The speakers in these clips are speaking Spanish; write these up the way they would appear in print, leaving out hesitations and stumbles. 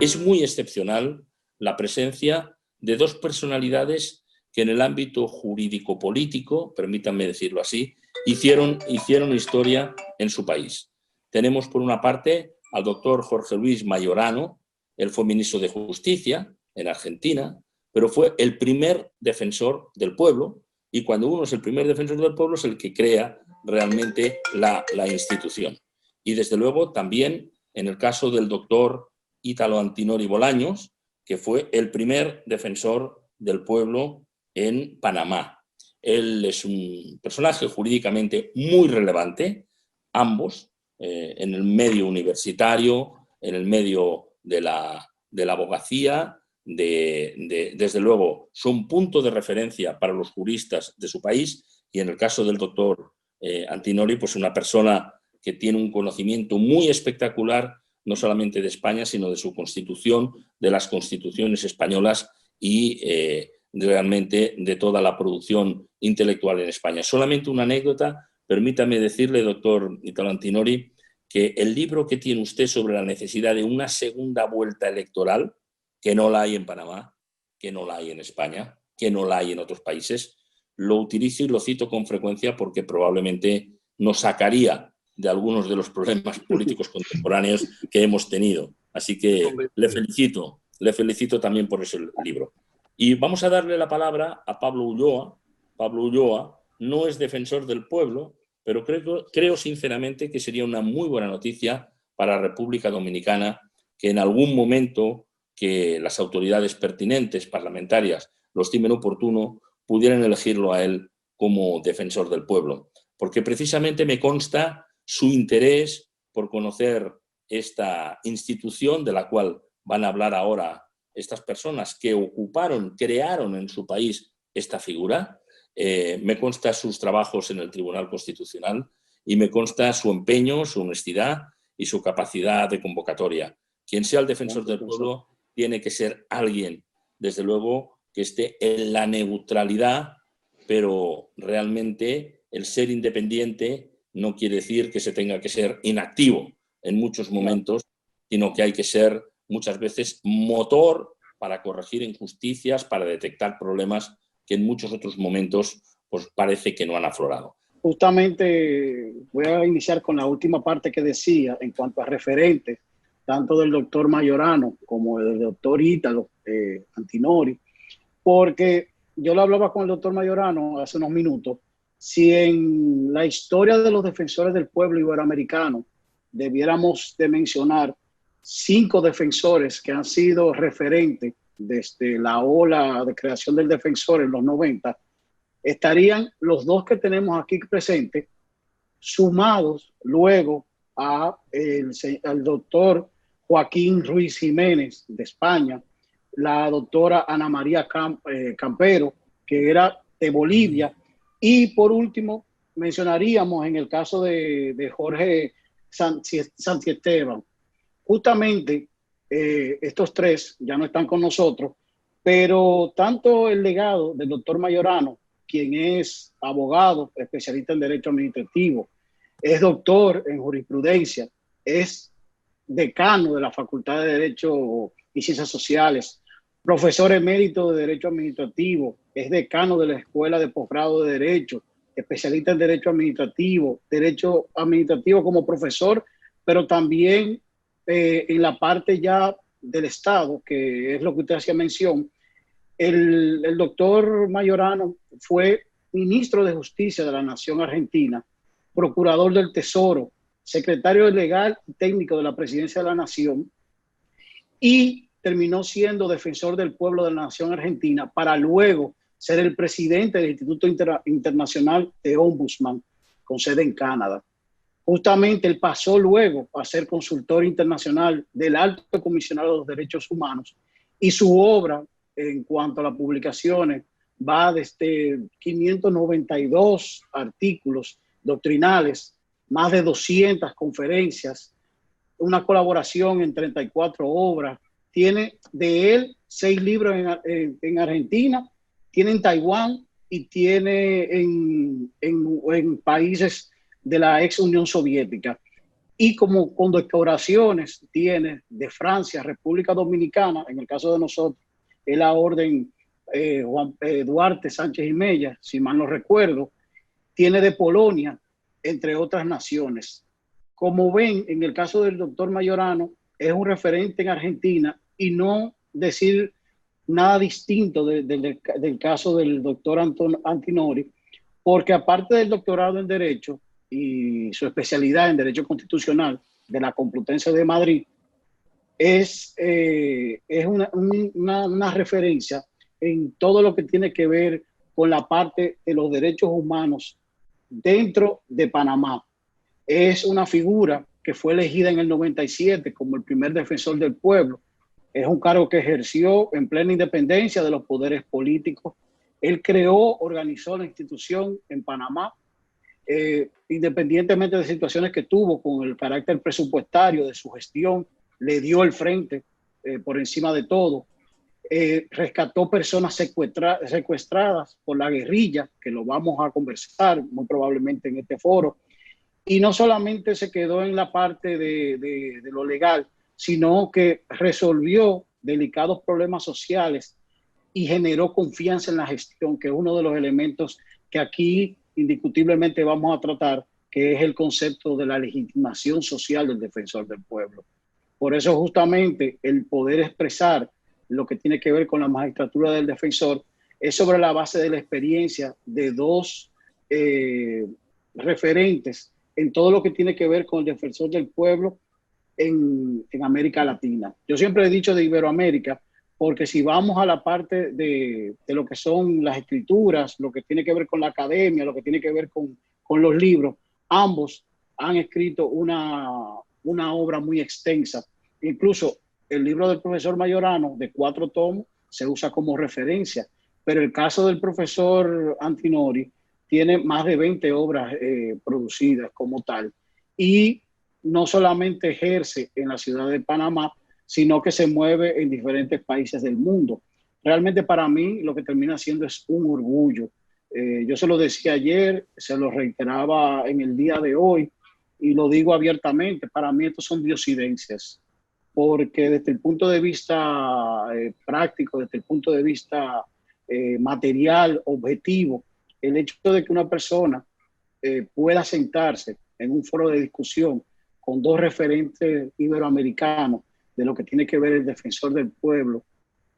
Es muy excepcional la presencia de dos personalidades que en el ámbito jurídico-político, permítanme decirlo así, hicieron historia en su país. Tenemos por una parte al doctor Jorge Luis Mayorano. Él fue ministro de Justicia en Argentina, pero fue el primer defensor del pueblo, y cuando uno es el primer defensor del pueblo es el que crea realmente la institución. Y desde luego también en el caso del doctor Ítalo Antinori Bolaños, que fue el primer defensor del pueblo en Panamá. Él es un personaje jurídicamente muy relevante, ambos, en el medio universitario, en el medio de la abogacía, desde luego son punto de referencia para los juristas de su país, y en el caso del doctor Antinori, pues una persona que tiene un conocimiento muy espectacular no solamente de España, sino de su constitución, de las constituciones españolas y realmente de toda la producción intelectual en España. Solamente una anécdota, permítame decirle, doctor Ítalo Antinori, que el libro que tiene usted sobre la necesidad de una segunda vuelta electoral, que no la hay en Panamá, que no la hay en España, que no la hay en otros países, lo utilizo y lo cito con frecuencia porque probablemente nos sacaría de algunos de los problemas políticos contemporáneos que hemos tenido. Así que le felicito también por ese libro. Y vamos a darle la palabra a Pablo Ulloa. Pablo Ulloa no es defensor del pueblo, pero creo sinceramente que sería una muy buena noticia para la República Dominicana que en algún momento que las autoridades pertinentes parlamentarias lo estimen oportuno, pudieran elegirlo a él como defensor del pueblo. Porque precisamente me consta su interés por conocer esta institución de la cual van a hablar ahora estas personas que crearon en su país esta figura. Me consta sus trabajos en el Tribunal Constitucional y me consta su empeño, su honestidad y su capacidad de convocatoria. Quien sea el defensor del pueblo tiene que ser alguien, desde luego, que esté en la neutralidad, pero realmente el ser independiente no quiere decir que se tenga que ser inactivo en muchos momentos, sino que hay que ser muchas veces motor para corregir injusticias, para detectar problemas que en muchos otros momentos pues parece que no han aflorado. Justamente voy a iniciar con la última parte que decía en cuanto a referentes, tanto del doctor Mayorano como del doctor Ítalo Antinori, porque yo lo hablaba con el doctor Mayorano hace unos minutos. Si en la historia de los defensores del pueblo iberoamericano debiéramos de mencionar 5 defensores que han sido referentes desde la ola de creación del defensor en los 90, estarían los 2 que tenemos aquí presentes, sumados luego al doctor Joaquín Ruiz Jiménez de España, la doctora Ana María Campero, que era de Bolivia, y por último mencionaríamos en el caso de Jorge Santiesteban. Justamente estos 3 ya no están con nosotros, pero tanto el legado del doctor Mayorano, quien es abogado, especialista en derecho administrativo, es doctor en jurisprudencia, es decano de la Facultad de Derecho y Ciencias Sociales, profesor emérito de Derecho Administrativo, es decano de la Escuela de Posgrado de Derecho, especialista en Derecho Administrativo como profesor, pero también en la parte ya del Estado, que es lo que usted hacía mención. El doctor Mayorano fue ministro de Justicia de la Nación Argentina, procurador del Tesoro, secretario legal y técnico de la Presidencia de la Nación, y terminó siendo defensor del pueblo de la Nación Argentina para luego ser el presidente del Instituto Internacional de Ombudsman con sede en Canadá. Justamente él pasó luego a ser consultor internacional del Alto Comisionado de los Derechos Humanos, y su obra en cuanto a las publicaciones va desde 592 artículos doctrinales, más de 200 conferencias, una colaboración en 34 obras. Tiene de él 6 libros en Argentina, tiene en Taiwán y tiene en países de la ex Unión Soviética. y como condecoraciones tiene de Francia, República Dominicana, en el caso de nosotros, es la orden Duarte Sánchez y Mella, si mal no recuerdo, tiene de Polonia, entre otras naciones. Como ven, en el caso del doctor Mayorano, es un referente en Argentina y no decir nada distinto del caso del doctor Antinori, porque aparte del doctorado en Derecho y su especialidad en Derecho Constitucional de la Complutense de Madrid, es una referencia en todo lo que tiene que ver con la parte de los derechos humanos dentro de Panamá. Es una figura que fue elegida en el 97 como el primer defensor del pueblo. Es un cargo que ejerció en plena independencia de los poderes políticos. Él creó, organizó la institución en Panamá, independientemente de situaciones que tuvo con el carácter presupuestario de su gestión, le dio el frente por encima de todo. Rescató personas secuestradas por la guerrilla, que lo vamos a conversar muy probablemente en este foro. Y no solamente se quedó en la parte de lo legal, sino que resolvió delicados problemas sociales y generó confianza en la gestión, que es uno de los elementos que aquí indiscutiblemente vamos a tratar, que es el concepto de la legitimación social del defensor del pueblo. Por eso justamente el poder expresar lo que tiene que ver con la magistratura del defensor es sobre la base de la experiencia de dos referentes en todo lo que tiene que ver con el defensor del pueblo en América Latina. Yo siempre he dicho de Iberoamérica, porque si vamos a la parte de lo que son las escrituras, lo que tiene que ver con la academia, lo que tiene que ver con los libros, ambos han escrito una obra muy extensa. Incluso el libro del profesor Mayorano, de 4 tomos, se usa como referencia, pero el caso del profesor Antinori tiene más de 20 obras producidas como tal, y no solamente ejerce en la ciudad de Panamá, sino que se mueve en diferentes países del mundo. Realmente para mí lo que termina siendo es un orgullo. Yo se lo decía ayer, se lo reiteraba en el día de hoy y lo digo abiertamente, para mí estos son diosidencias, porque desde el punto de vista práctico, desde el punto de vista material, objetivo, el hecho de que una persona pueda sentarse en un foro de discusión con 2 referentes iberoamericanos de lo que tiene que ver el defensor del pueblo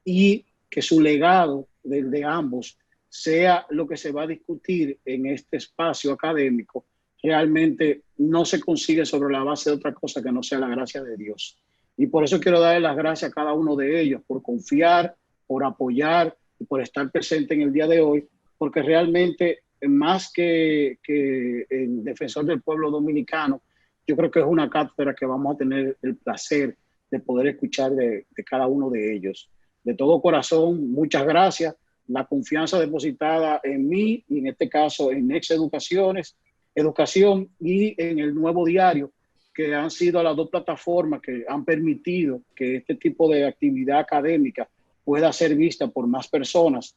y que su legado de ambos sea lo que se va a discutir en este espacio académico, realmente no se consigue sobre la base de otra cosa que no sea la gracia de Dios. Y por eso quiero darle las gracias a cada uno de ellos por confiar, por apoyar y por estar presente en el día de hoy, porque realmente más que el defensor del pueblo dominicano, yo creo que es una cátedra que vamos a tener el placer de poder escuchar de cada uno de ellos. De todo corazón, muchas gracias. La confianza depositada en mí y en este caso en Next Educación y en el Nuevo Diario, que han sido las 2 plataformas que han permitido que este tipo de actividad académica pueda ser vista por más personas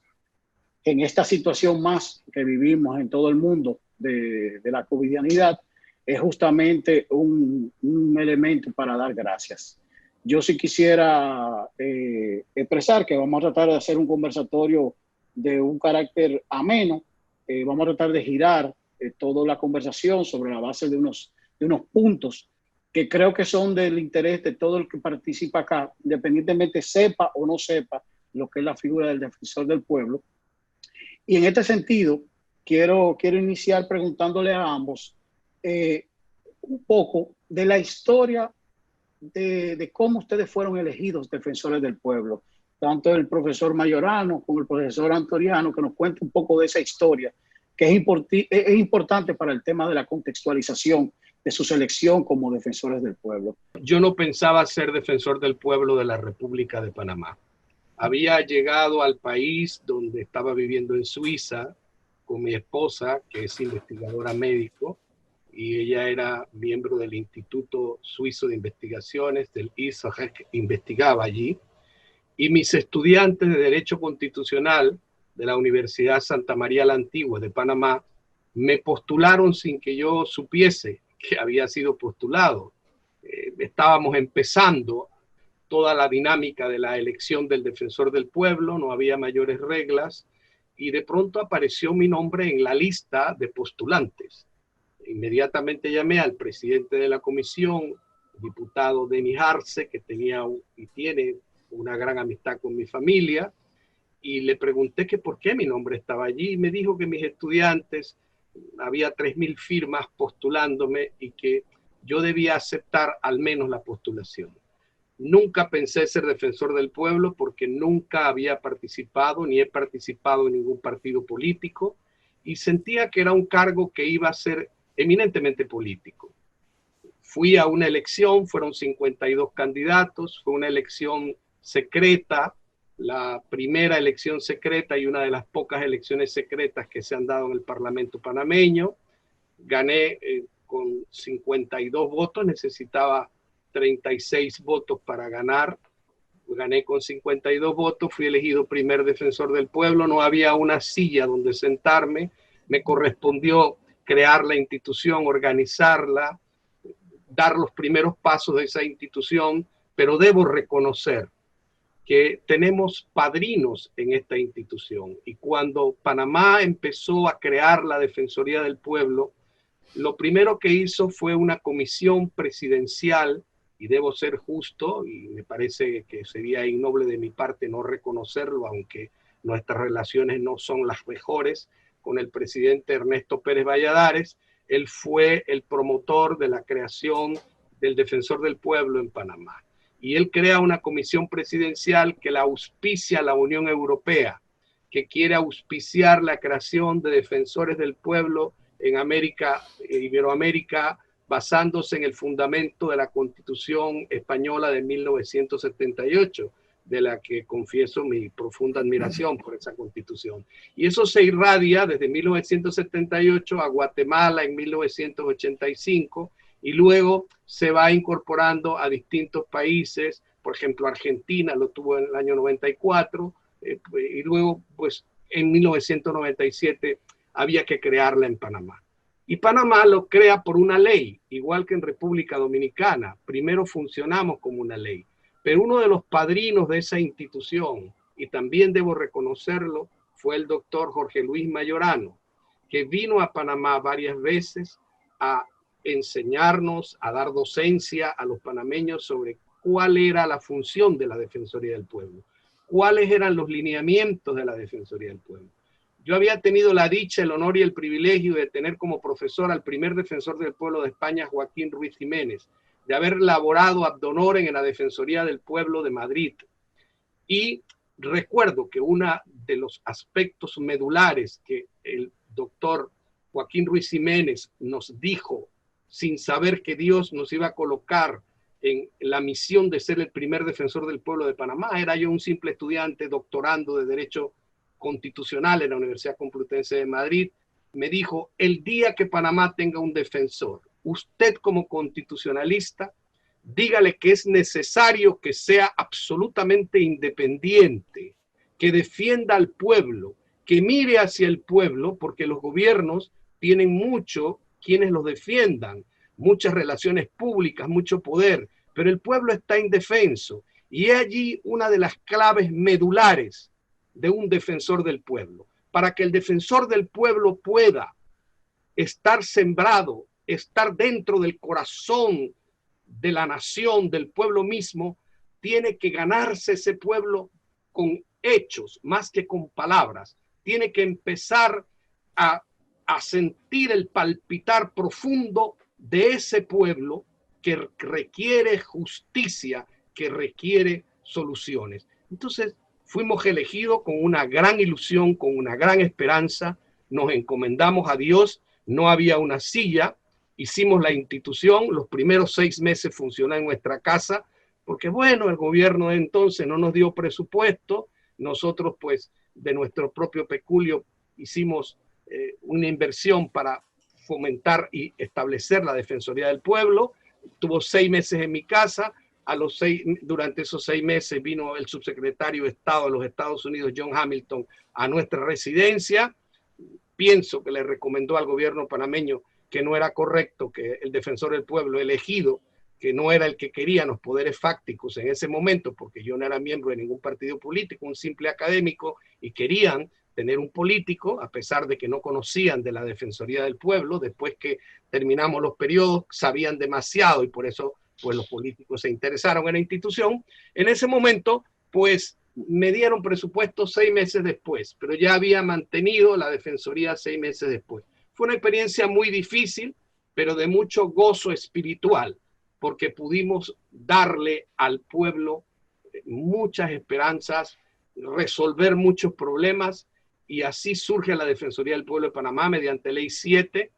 en esta situación más que vivimos en todo el mundo de la covidianidad. Es justamente un elemento para dar gracias. Yo sí quisiera expresar que vamos a tratar de hacer un conversatorio de un carácter ameno. Vamos a tratar de girar toda la conversación sobre la base de unos puntos que creo que son del interés de todo el que participa acá, independientemente sepa o no sepa lo que es la figura del defensor del pueblo. Y en este sentido, quiero iniciar preguntándole a ambos un poco de la historia de cómo ustedes fueron elegidos defensores del pueblo, tanto el profesor Mayorano como el profesor Antoriano, que nos cuente un poco de esa historia, que es importante para el tema de la contextualización de su selección como defensores del pueblo. Yo no pensaba ser defensor del pueblo de la República de Panamá. Había llegado al país donde estaba viviendo en Suiza con mi esposa, que es investigadora médico, y ella era miembro del Instituto Suizo de Investigaciones, del ISAGEC, investigaba allí. Y mis estudiantes de Derecho Constitucional de la Universidad Santa María la Antigua de Panamá me postularon sin que yo supiese que había sido postulado. estábamos empezando toda la dinámica de la elección del defensor del pueblo, no había mayores reglas, y de pronto apareció mi nombre en la lista de postulantes. Inmediatamente llamé al presidente de la comisión, diputado Denis Arce, que tenía y tiene una gran amistad con mi familia, y le pregunté que por qué mi nombre estaba allí, y me dijo que mis estudiantes, había 3.000 firmas postulándome y que yo debía aceptar al menos la postulación. Nunca pensé ser defensor del pueblo porque nunca había participado ni he participado en ningún partido político y sentía que era un cargo que iba a ser eminentemente político. Fui a una elección, fueron 52 candidatos, fue una elección secreta, la primera elección secreta y una de las pocas elecciones secretas que se han dado en el Parlamento panameño. Gané con 52 votos, necesitaba 36 votos para ganar. Gané con 52 votos, fui elegido primer defensor del pueblo, no había una silla donde sentarme, me correspondió crear la institución, organizarla, dar los primeros pasos de esa institución, pero debo reconocer que tenemos padrinos en esta institución. Y cuando Panamá empezó a crear la Defensoría del Pueblo, lo primero que hizo fue una comisión presidencial, y debo ser justo, y me parece que sería innoble de mi parte no reconocerlo, aunque nuestras relaciones no son las mejores, con el presidente Ernesto Pérez Valladares. Él fue el promotor de la creación del Defensor del Pueblo en Panamá. Y él crea una comisión presidencial que la auspicia la Unión Europea, que quiere auspiciar la creación de defensores del pueblo en América, Iberoamérica, basándose en el fundamento de la Constitución española de 1978, de la que confieso mi profunda admiración por esa Constitución. Y eso se irradia desde 1978 a Guatemala en 1985, y luego se va incorporando a distintos países, por ejemplo Argentina lo tuvo en el año 94, y luego pues en 1997 había que crearla en Panamá. Y Panamá lo crea por una ley, igual que en República Dominicana. Primero funcionamos como una ley, pero uno de los padrinos de esa institución, y también debo reconocerlo, fue el doctor Jorge Luis Mayorano, que vino a Panamá varias veces a enseñarnos, a dar docencia a los panameños sobre cuál era la función de la Defensoría del Pueblo, cuáles eran los lineamientos de la Defensoría del Pueblo. Yo había tenido la dicha, el honor y el privilegio de tener como profesor al primer defensor del pueblo de España, Joaquín Ruiz Jiménez, de haber laborado ad honorem en la Defensoría del Pueblo de Madrid. Y recuerdo que uno de los aspectos medulares que el doctor Joaquín Ruiz Jiménez nos dijo, sin saber que Dios nos iba a colocar en la misión de ser el primer defensor del pueblo de Panamá, era yo un simple estudiante doctorando de Derecho Constitucional en la Universidad Complutense de Madrid, me dijo: el día que Panamá tenga un defensor, usted como constitucionalista, dígale que es necesario que sea absolutamente independiente, que defienda al pueblo, que mire hacia el pueblo, porque los gobiernos tienen mucho quienes los defiendan, muchas relaciones públicas, mucho poder, pero el pueblo está indefenso. Y es allí una de las claves medulares de un defensor del pueblo. Para que el defensor del pueblo pueda estar sembrado, estar dentro del corazón de la nación, del pueblo mismo, tiene que ganarse ese pueblo con hechos más que con palabras. Tiene que empezar a sentir el palpitar profundo de ese pueblo que requiere justicia, que requiere soluciones. Entonces, fuimos elegidos con una gran ilusión, con una gran esperanza, nos encomendamos a Dios, no había una silla, hicimos la institución, los primeros 6 meses funcionó en nuestra casa, porque bueno, el gobierno de entonces no nos dio presupuesto, nosotros pues de nuestro propio peculio hicimos una inversión para fomentar y establecer la Defensoría del Pueblo. Tuvo 6 meses en mi casa. Durante esos 6 meses vino el subsecretario de Estado de los Estados Unidos, John Hamilton, a nuestra residencia. Pienso que le recomendó al gobierno panameño que no era correcto que el defensor del pueblo elegido que no era el que querían los poderes fácticos en ese momento, porque yo no era miembro de ningún partido político, un simple académico, y querían tener un político, a pesar de que no conocían de la Defensoría del Pueblo. Después que terminamos los periodos, sabían demasiado y por eso pues los políticos se interesaron en la institución. En ese momento, pues me dieron presupuesto 6 meses después, pero ya había mantenido la Defensoría 6 meses después. Fue una experiencia muy difícil, pero de mucho gozo espiritual, porque pudimos darle al pueblo muchas esperanzas, resolver muchos problemas, y así surge la Defensoría del Pueblo de Panamá mediante Ley 7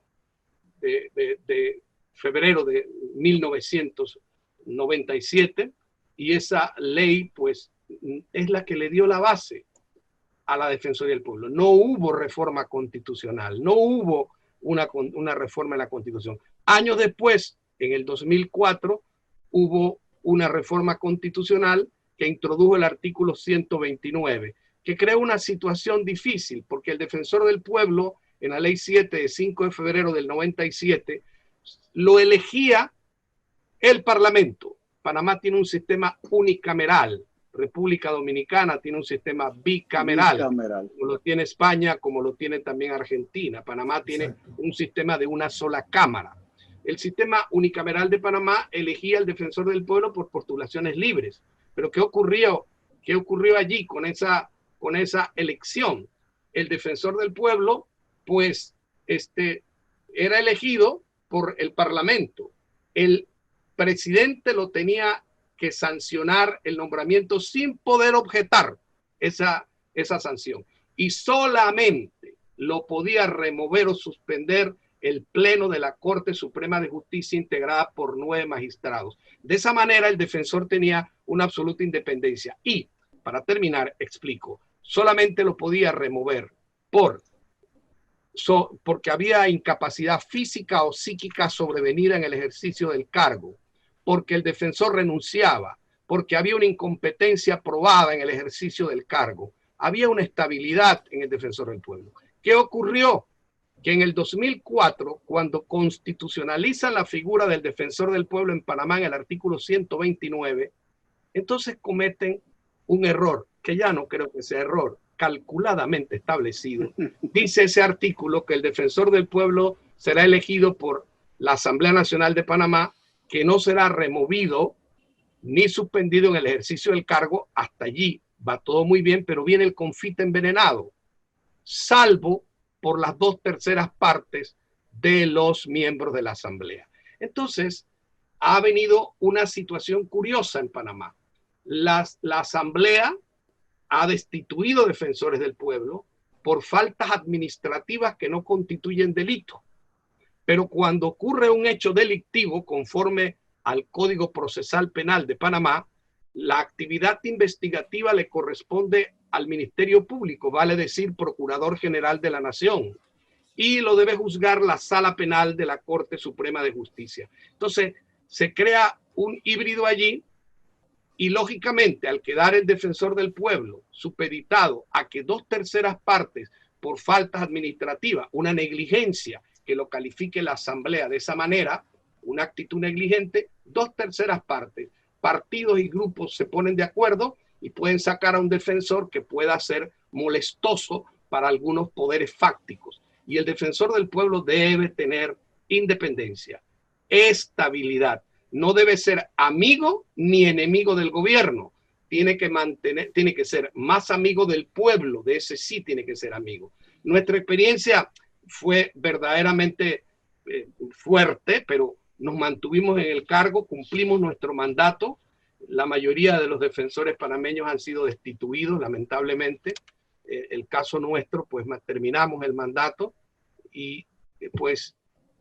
de febrero de 1997, y esa ley pues es la que le dio la base a la Defensoría del Pueblo. No hubo reforma constitucional, no hubo una reforma en la Constitución. Años después, en el 2004, hubo una reforma constitucional que introdujo el artículo 129, que creó una situación difícil, porque el Defensor del Pueblo, en la Ley 7 de 5 de febrero del 97, lo elegía el Parlamento. Panamá tiene un sistema unicameral. República Dominicana tiene un sistema bicameral, como lo tiene España, como lo tiene también Argentina. Panamá tiene un sistema de una sola cámara. El sistema unicameral de Panamá elegía al Defensor del Pueblo por postulaciones libres. Pero ¿qué ocurrió allí con esa elección? El Defensor del Pueblo, pues, era elegido por el Parlamento. El presidente lo tenía que sancionar el nombramiento sin poder objetar esa sanción. Y solamente lo podía remover o suspender el Pleno de la Corte Suprema de Justicia, integrada por 9 magistrados. De esa manera, el defensor tenía una absoluta independencia. Y, para terminar, explico, solamente lo podía remover porque había incapacidad física o psíquica sobrevenida en el ejercicio del cargo, porque el defensor renunciaba, porque había una incompetencia probada en el ejercicio del cargo, había una estabilidad en el Defensor del Pueblo. ¿Qué ocurrió? Que en el 2004, cuando constitucionalizan la figura del Defensor del Pueblo en Panamá en el artículo 129, entonces cometen un error, que ya no creo que sea error, calculadamente establecido. Dice ese artículo que el Defensor del Pueblo será elegido por la Asamblea Nacional de Panamá, que no será removido ni suspendido en el ejercicio del cargo. Hasta allí va todo muy bien, pero viene el confite envenenado, salvo por las 2/3 partes de los miembros de la Asamblea. Entonces, ha venido una situación curiosa en Panamá. La Asamblea ha destituido defensores del pueblo por faltas administrativas que no constituyen delito. Pero cuando ocurre un hecho delictivo, conforme al Código Procesal Penal de Panamá, la actividad investigativa le corresponde al Ministerio Público, vale decir, Procurador General de la Nación, y lo debe juzgar la Sala Penal de la Corte Suprema de Justicia. Entonces, se crea un híbrido allí, y lógicamente, al quedar el Defensor del Pueblo supeditado a que 2/3 partes por faltas administrativas, una negligencia que lo califique la Asamblea de esa manera, una actitud negligente, 2/3 partes, partidos y grupos se ponen de acuerdo y pueden sacar a un defensor que pueda ser molestoso para algunos poderes fácticos. Y el Defensor del Pueblo debe tener independencia, estabilidad. No debe ser amigo ni enemigo del gobierno. Tiene que ser más amigo del pueblo, de ese sí tiene que ser amigo. Nuestra experiencia fue verdaderamente fuerte, pero nos mantuvimos en el cargo, cumplimos nuestro mandato. La mayoría de los defensores panameños han sido destituidos, lamentablemente. El caso nuestro, pues terminamos el mandato y pues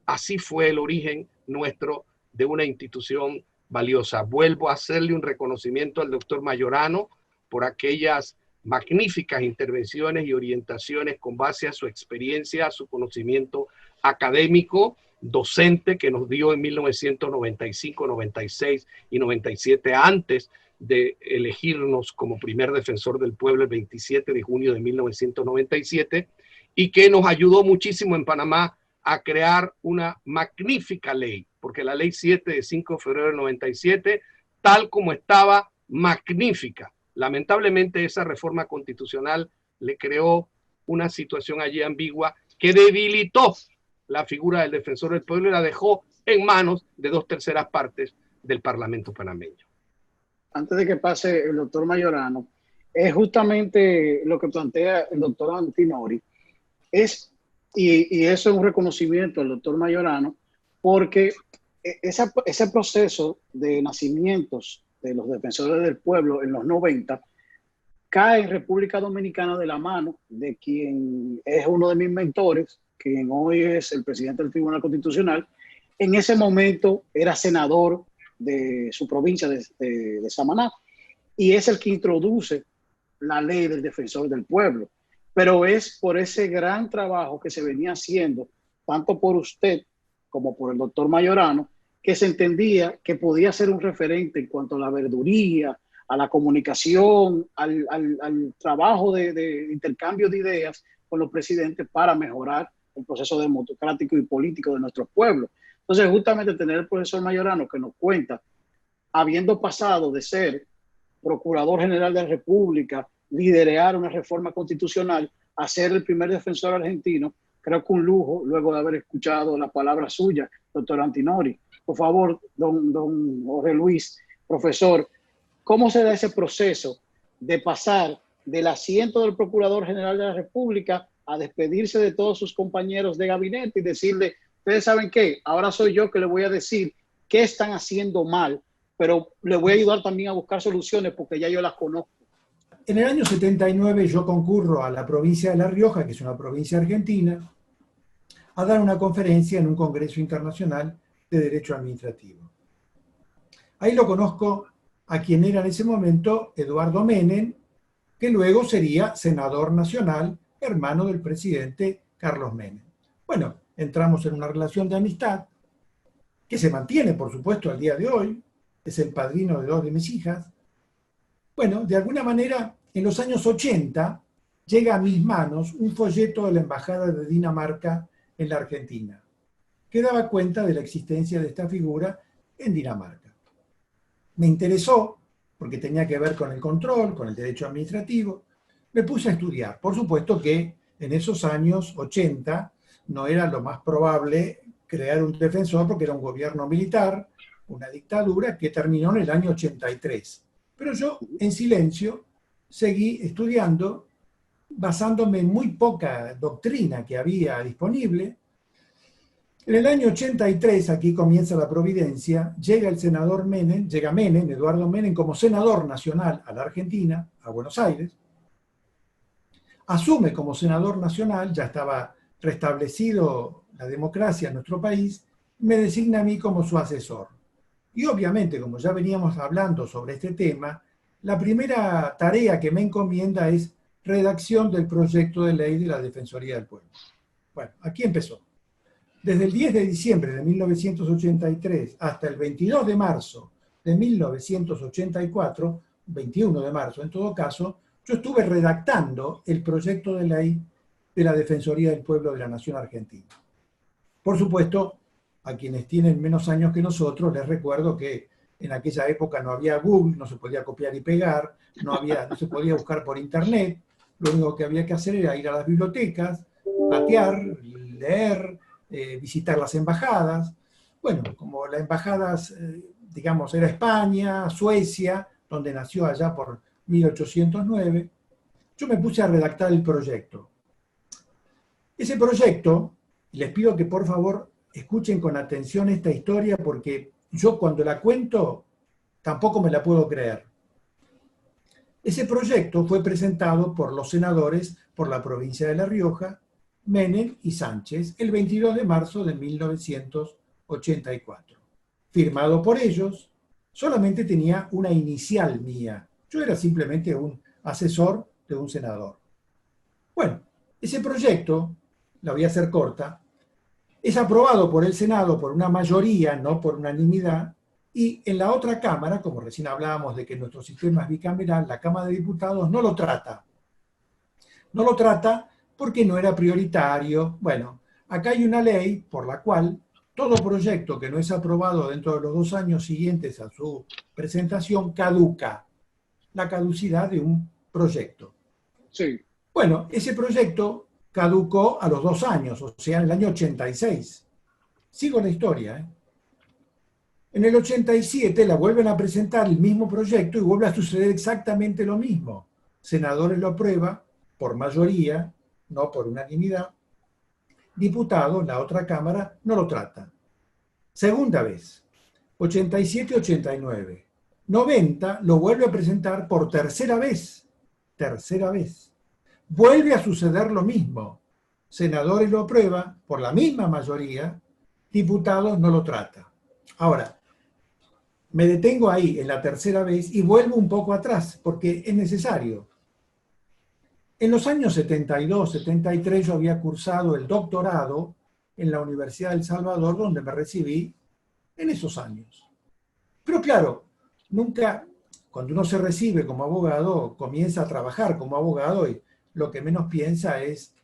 así fue el origen nuestro de una institución valiosa. Vuelvo a hacerle un reconocimiento al doctor Mayorano por aquellas magníficas intervenciones y orientaciones con base a su experiencia, a su conocimiento académico, docente que nos dio en 1995, 96 y 97, antes de elegirnos como primer defensor del pueblo el 27 de junio de 1997, y que nos ayudó muchísimo en Panamá a crear una magnífica ley porque la ley 7 de 5 de febrero del 97, tal como estaba, magnífica. Lamentablemente esa reforma constitucional le creó una situación allí ambigua que debilitó la figura del defensor del pueblo y la dejó en manos de 2/3 partes del Parlamento panameño. Antes de que pase el doctor Mayorano, es justamente lo que plantea el doctor Antinori, y eso es un reconocimiento al doctor Mayorano, porque ese proceso de nacimientos de los defensores del pueblo en los 90 cae en República Dominicana de la mano de quien es uno de mis mentores, quien hoy es el presidente del Tribunal Constitucional. En ese momento era senador de su provincia de Samaná, y es el que introduce la ley del defensor del pueblo. Pero es por ese gran trabajo que se venía haciendo, tanto por usted como por el doctor Mayorano, que se entendía que podía ser un referente en cuanto a la verduría, a la comunicación, al trabajo de intercambio de ideas con los presidentes para mejorar el proceso democrático y político de nuestro pueblo. Entonces, justamente tener el profesor Mayorano que nos cuenta, habiendo pasado de ser Procurador General de la República, liderar una reforma constitucional, a ser el primer defensor argentino, creo que un lujo, luego de haber escuchado la palabra suya, doctor Antinori. Por favor, don Jorge Luis, profesor, ¿cómo se da ese proceso de pasar del asiento del Procurador General de la República a despedirse de todos sus compañeros de gabinete y decirle, ustedes saben qué, ahora soy yo que le voy a decir qué están haciendo mal, pero le voy a ayudar también a buscar soluciones porque ya yo las conozco? En el año 79 yo concurro a la provincia de La Rioja, que es una provincia argentina, a dar una conferencia en un congreso internacional de derecho administrativo. Ahí lo conozco a quien era en ese momento Eduardo Menem, que luego sería senador nacional, hermano del presidente Carlos Menem. Bueno, entramos en una relación de amistad que se mantiene, por supuesto, al día de hoy. Es el padrino de 2 de mis hijas. Bueno, de alguna manera, en los años 80 llega a mis manos un folleto de la Embajada de Dinamarca en la Argentina, que daba cuenta de la existencia de esta figura en Dinamarca. Me interesó, porque tenía que ver con el control, con el derecho administrativo. Me puse a estudiar. Por supuesto que en esos años 80 no era lo más probable crear un defensor, porque era un gobierno militar, una dictadura que terminó en el año 83. Pero yo, en silencio, seguí estudiando, basándome en muy poca doctrina que había disponible. En el año 83, aquí comienza la providencia, llega el senador Menem, llega Menem, Eduardo Menem, como senador nacional a la Argentina, a Buenos Aires. Asume como senador nacional, ya estaba restablecido la democracia en nuestro país, me designa a mí como su asesor. Y obviamente, como ya veníamos hablando sobre este tema, la primera tarea que me encomienda es redacción del proyecto de ley de la Defensoría del Pueblo. Bueno, aquí empezó. Desde el 10 de diciembre de 1983 hasta el 22 de marzo de 1984, 21 de marzo en todo caso, yo estuve redactando el proyecto de ley de la Defensoría del Pueblo de la Nación Argentina. Por supuesto, a quienes tienen menos años que nosotros, les recuerdo que en aquella época no había Google, no se podía copiar y pegar, no se podía buscar por internet, lo único que había que hacer era ir a las bibliotecas, patear, leer, visitar las embajadas. Bueno, como las embajadas, digamos, era España, Suecia, donde nació allá por 1809, yo me puse a redactar el proyecto. Ese proyecto, les pido que por favor escuchen con atención esta historia porque yo cuando la cuento tampoco me la puedo creer. Ese proyecto fue presentado por los senadores por la provincia de La Rioja, Menem y Sánchez, el 22 de marzo de 1984. Firmado por ellos, solamente tenía una inicial mía. Yo era simplemente un asesor de un senador. Bueno, ese proyecto, la voy a hacer corta, es aprobado por el Senado por una mayoría, no por unanimidad, y en la otra Cámara, como recién hablábamos de que nuestro sistema es bicameral, la Cámara de Diputados no lo trata. No lo trata porque no era prioritario. Bueno, acá hay una ley por la cual todo proyecto que no es aprobado dentro de los 2 años siguientes a su presentación caduca. La caducidad de un proyecto. Sí. Bueno, ese proyecto caducó a los 2 años, o sea, en el año 86. Sigo la historia, ¿eh? En el 87 la vuelven a presentar el mismo proyecto y vuelve a suceder exactamente lo mismo. Senadores lo aprueban por mayoría, no por unanimidad. Diputados, la otra Cámara, no lo trata. Segunda vez, 87-89. 90 lo vuelve a presentar por tercera vez. Tercera vez. Vuelve a suceder lo mismo. Senadores lo aprueban por la misma mayoría, diputados no lo trata. Ahora, me detengo ahí en la tercera vez y vuelvo un poco atrás, porque es necesario. En los años 72, 73 yo había cursado el doctorado en la Universidad de El Salvador, donde me recibí en esos años. Pero claro, nunca, cuando uno se recibe como abogado, comienza a trabajar como abogado y lo que menos piensa es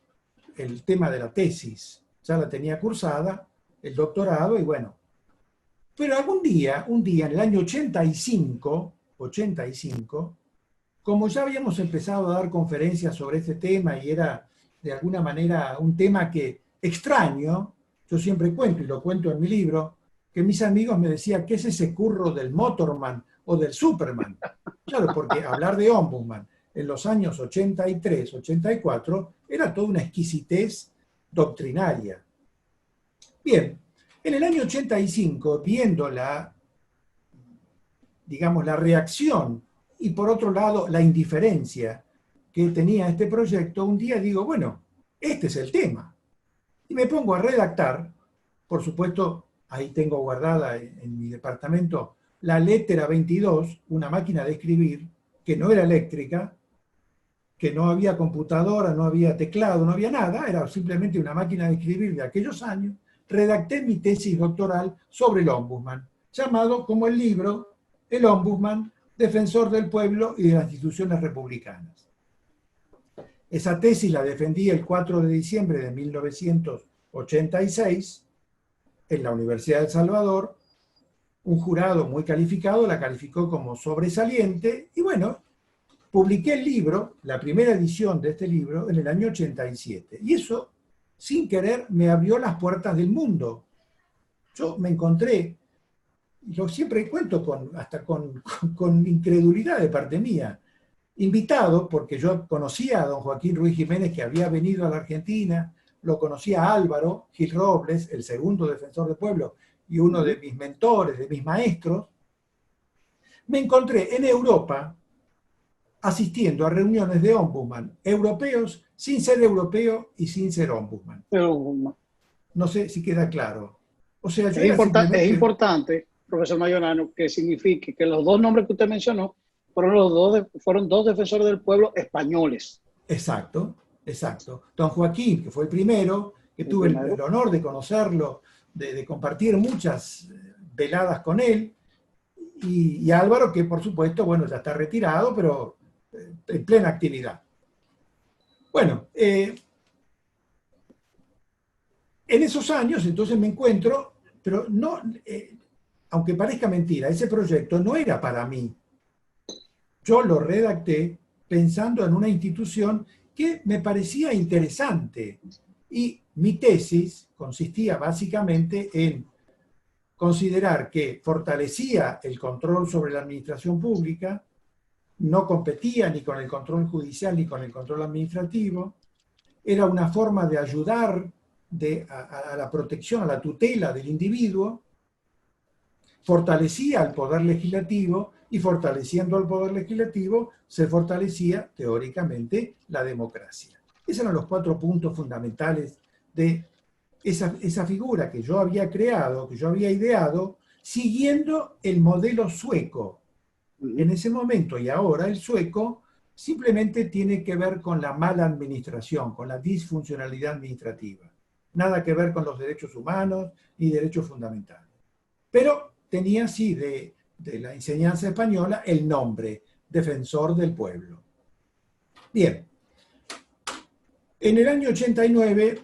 el tema de la tesis. Ya la tenía cursada, el doctorado, y bueno. Pero un día, en el año 85, como ya habíamos empezado a dar conferencias sobre este tema y era de alguna manera un tema que extraño, yo siempre cuento, y lo cuento en mi libro, que mis amigos me decían, ¿qué es ese curro del Motorman o del Superman? Claro, porque hablar de Ombudsman en los años 83, 84, era toda una exquisitez doctrinaria. Bien, en el año 85, viendo digamos, la reacción y por otro lado la indiferencia que tenía este proyecto, un día digo, bueno, este es el tema. Y me pongo a redactar, por supuesto, ahí tengo guardada en mi departamento la Lettera 22, una máquina de escribir que no era eléctrica, que no había computadora, no había teclado, no había nada, era simplemente una máquina de escribir de aquellos años. Redacté mi tesis doctoral sobre el Ombudsman, llamado como el libro, El Ombudsman, Defensor del Pueblo y de las Instituciones Republicanas. Esa tesis la defendí el 4 de diciembre de 1986 en la Universidad de El Salvador. Un jurado muy calificado la calificó como sobresaliente y bueno, publiqué el libro, la primera edición de este libro, en el año 87. Y eso, sin querer, me abrió las puertas del mundo. Yo me encontré, yo siempre cuento hasta con incredulidad de parte mía, invitado, porque yo conocía a don Joaquín Ruiz Jiménez, que había venido a la Argentina, lo conocía a Álvaro Gil Robles, el segundo defensor del pueblo, y uno de mis mentores, de mis maestros. Me encontré en Europa asistiendo a reuniones de ombudsman europeos sin ser europeo y sin ser ombudsman. No sé si queda claro. O sea, yo es importante, profesor Majorano, que signifique que los dos nombres que usted mencionó fueron dos defensores del pueblo españoles. Exacto, exacto. Don Joaquín, que fue el primero, que tuve el honor de conocerlo, de compartir muchas veladas con él, y Álvaro, que por supuesto, bueno, ya está retirado, pero en plena actividad. Bueno, en esos años entonces me encuentro, pero no, aunque parezca mentira, ese proyecto no era para mí. Yo lo redacté pensando en una institución que me parecía interesante y mi tesis consistía básicamente en considerar que fortalecía el control sobre la administración pública, no competía ni con el control judicial ni con el control administrativo, era una forma de ayudar a la protección, a la tutela del individuo, fortalecía al poder legislativo y fortaleciendo al poder legislativo se fortalecía teóricamente la democracia. Esos eran los 4 puntos fundamentales de esa figura que yo había creado, que yo había ideado, siguiendo el modelo sueco. En ese momento y ahora el sueco simplemente tiene que ver con la mala administración, con la disfuncionalidad administrativa. Nada que ver con los derechos humanos ni derechos fundamentales. Pero tenía sí de la enseñanza española el nombre, Defensor del Pueblo. Bien. En el año 89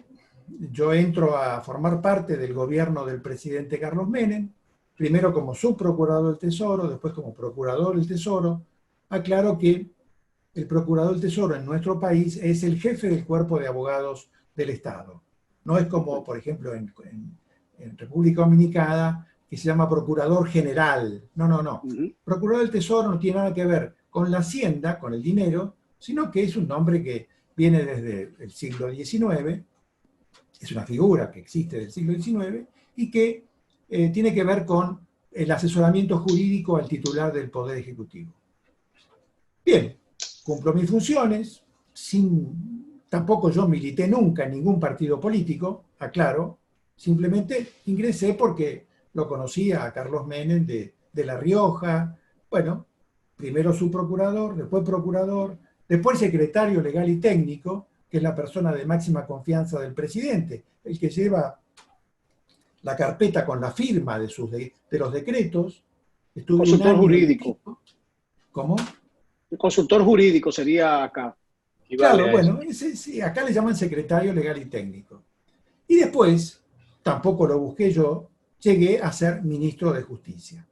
yo entro a formar parte del gobierno del presidente Carlos Menem, primero como subprocurador del Tesoro, después como procurador del Tesoro. Aclaro que el procurador del Tesoro en nuestro país es el jefe del cuerpo de abogados del Estado. No es como, por ejemplo, en República Dominicana, que se llama procurador general. No, no, no. Procurador del Tesoro no tiene nada que ver con la hacienda, con el dinero, sino que es un nombre que viene desde el siglo XIX, es una figura que existe del siglo XIX y que tiene que ver con el asesoramiento jurídico al titular del Poder Ejecutivo. Bien, cumplo mis funciones, tampoco yo milité nunca en ningún partido político, aclaro, simplemente ingresé porque lo conocía a Carlos Menem de La Rioja, bueno, primero subprocurador, después procurador, después secretario legal y técnico, que es la persona de máxima confianza del presidente, el que lleva la carpeta con la firma de los decretos. Estuve consultor jurídico. ¿Cómo? El consultor jurídico sería acá. Claro, bueno, sí, acá le llaman secretario legal y técnico. Y después, tampoco lo busqué yo, llegué a ser ministro de Justicia.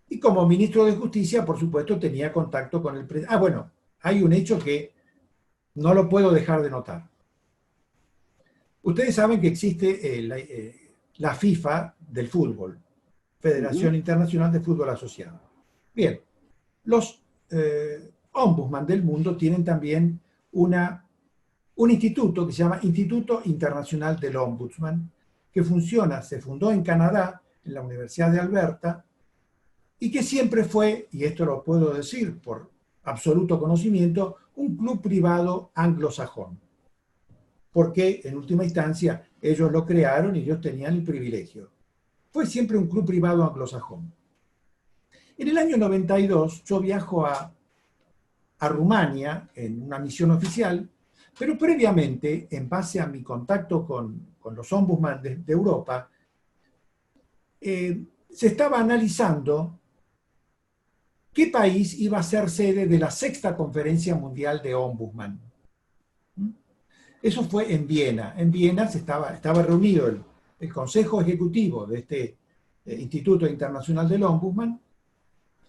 Y como ministro de Justicia, por supuesto, tenía contacto con el presidente. Ah, bueno, hay un hecho que no lo puedo dejar de notar. Ustedes saben que existe la FIFA del fútbol, Federación Internacional de Fútbol Asociado. Bien, los ombudsman del mundo tienen también un instituto que se llama Instituto Internacional del Ombudsman, que se fundó en Canadá, en la Universidad de Alberta, y que siempre fue, y esto lo puedo decir por absoluto conocimiento, un club privado anglosajón. Porque en última instancia ellos lo crearon y ellos tenían el privilegio. Fue siempre un club privado anglosajón. En el año 92 yo viajo a Rumania en una misión oficial, pero previamente, en base a mi contacto con los ombudsman de Europa, se estaba analizando qué país iba a ser sede de la 6ª Conferencia Mundial de Ombudsman. Eso fue en Viena. En Viena estaba reunido el Consejo Ejecutivo de este Instituto Internacional del Ombudsman,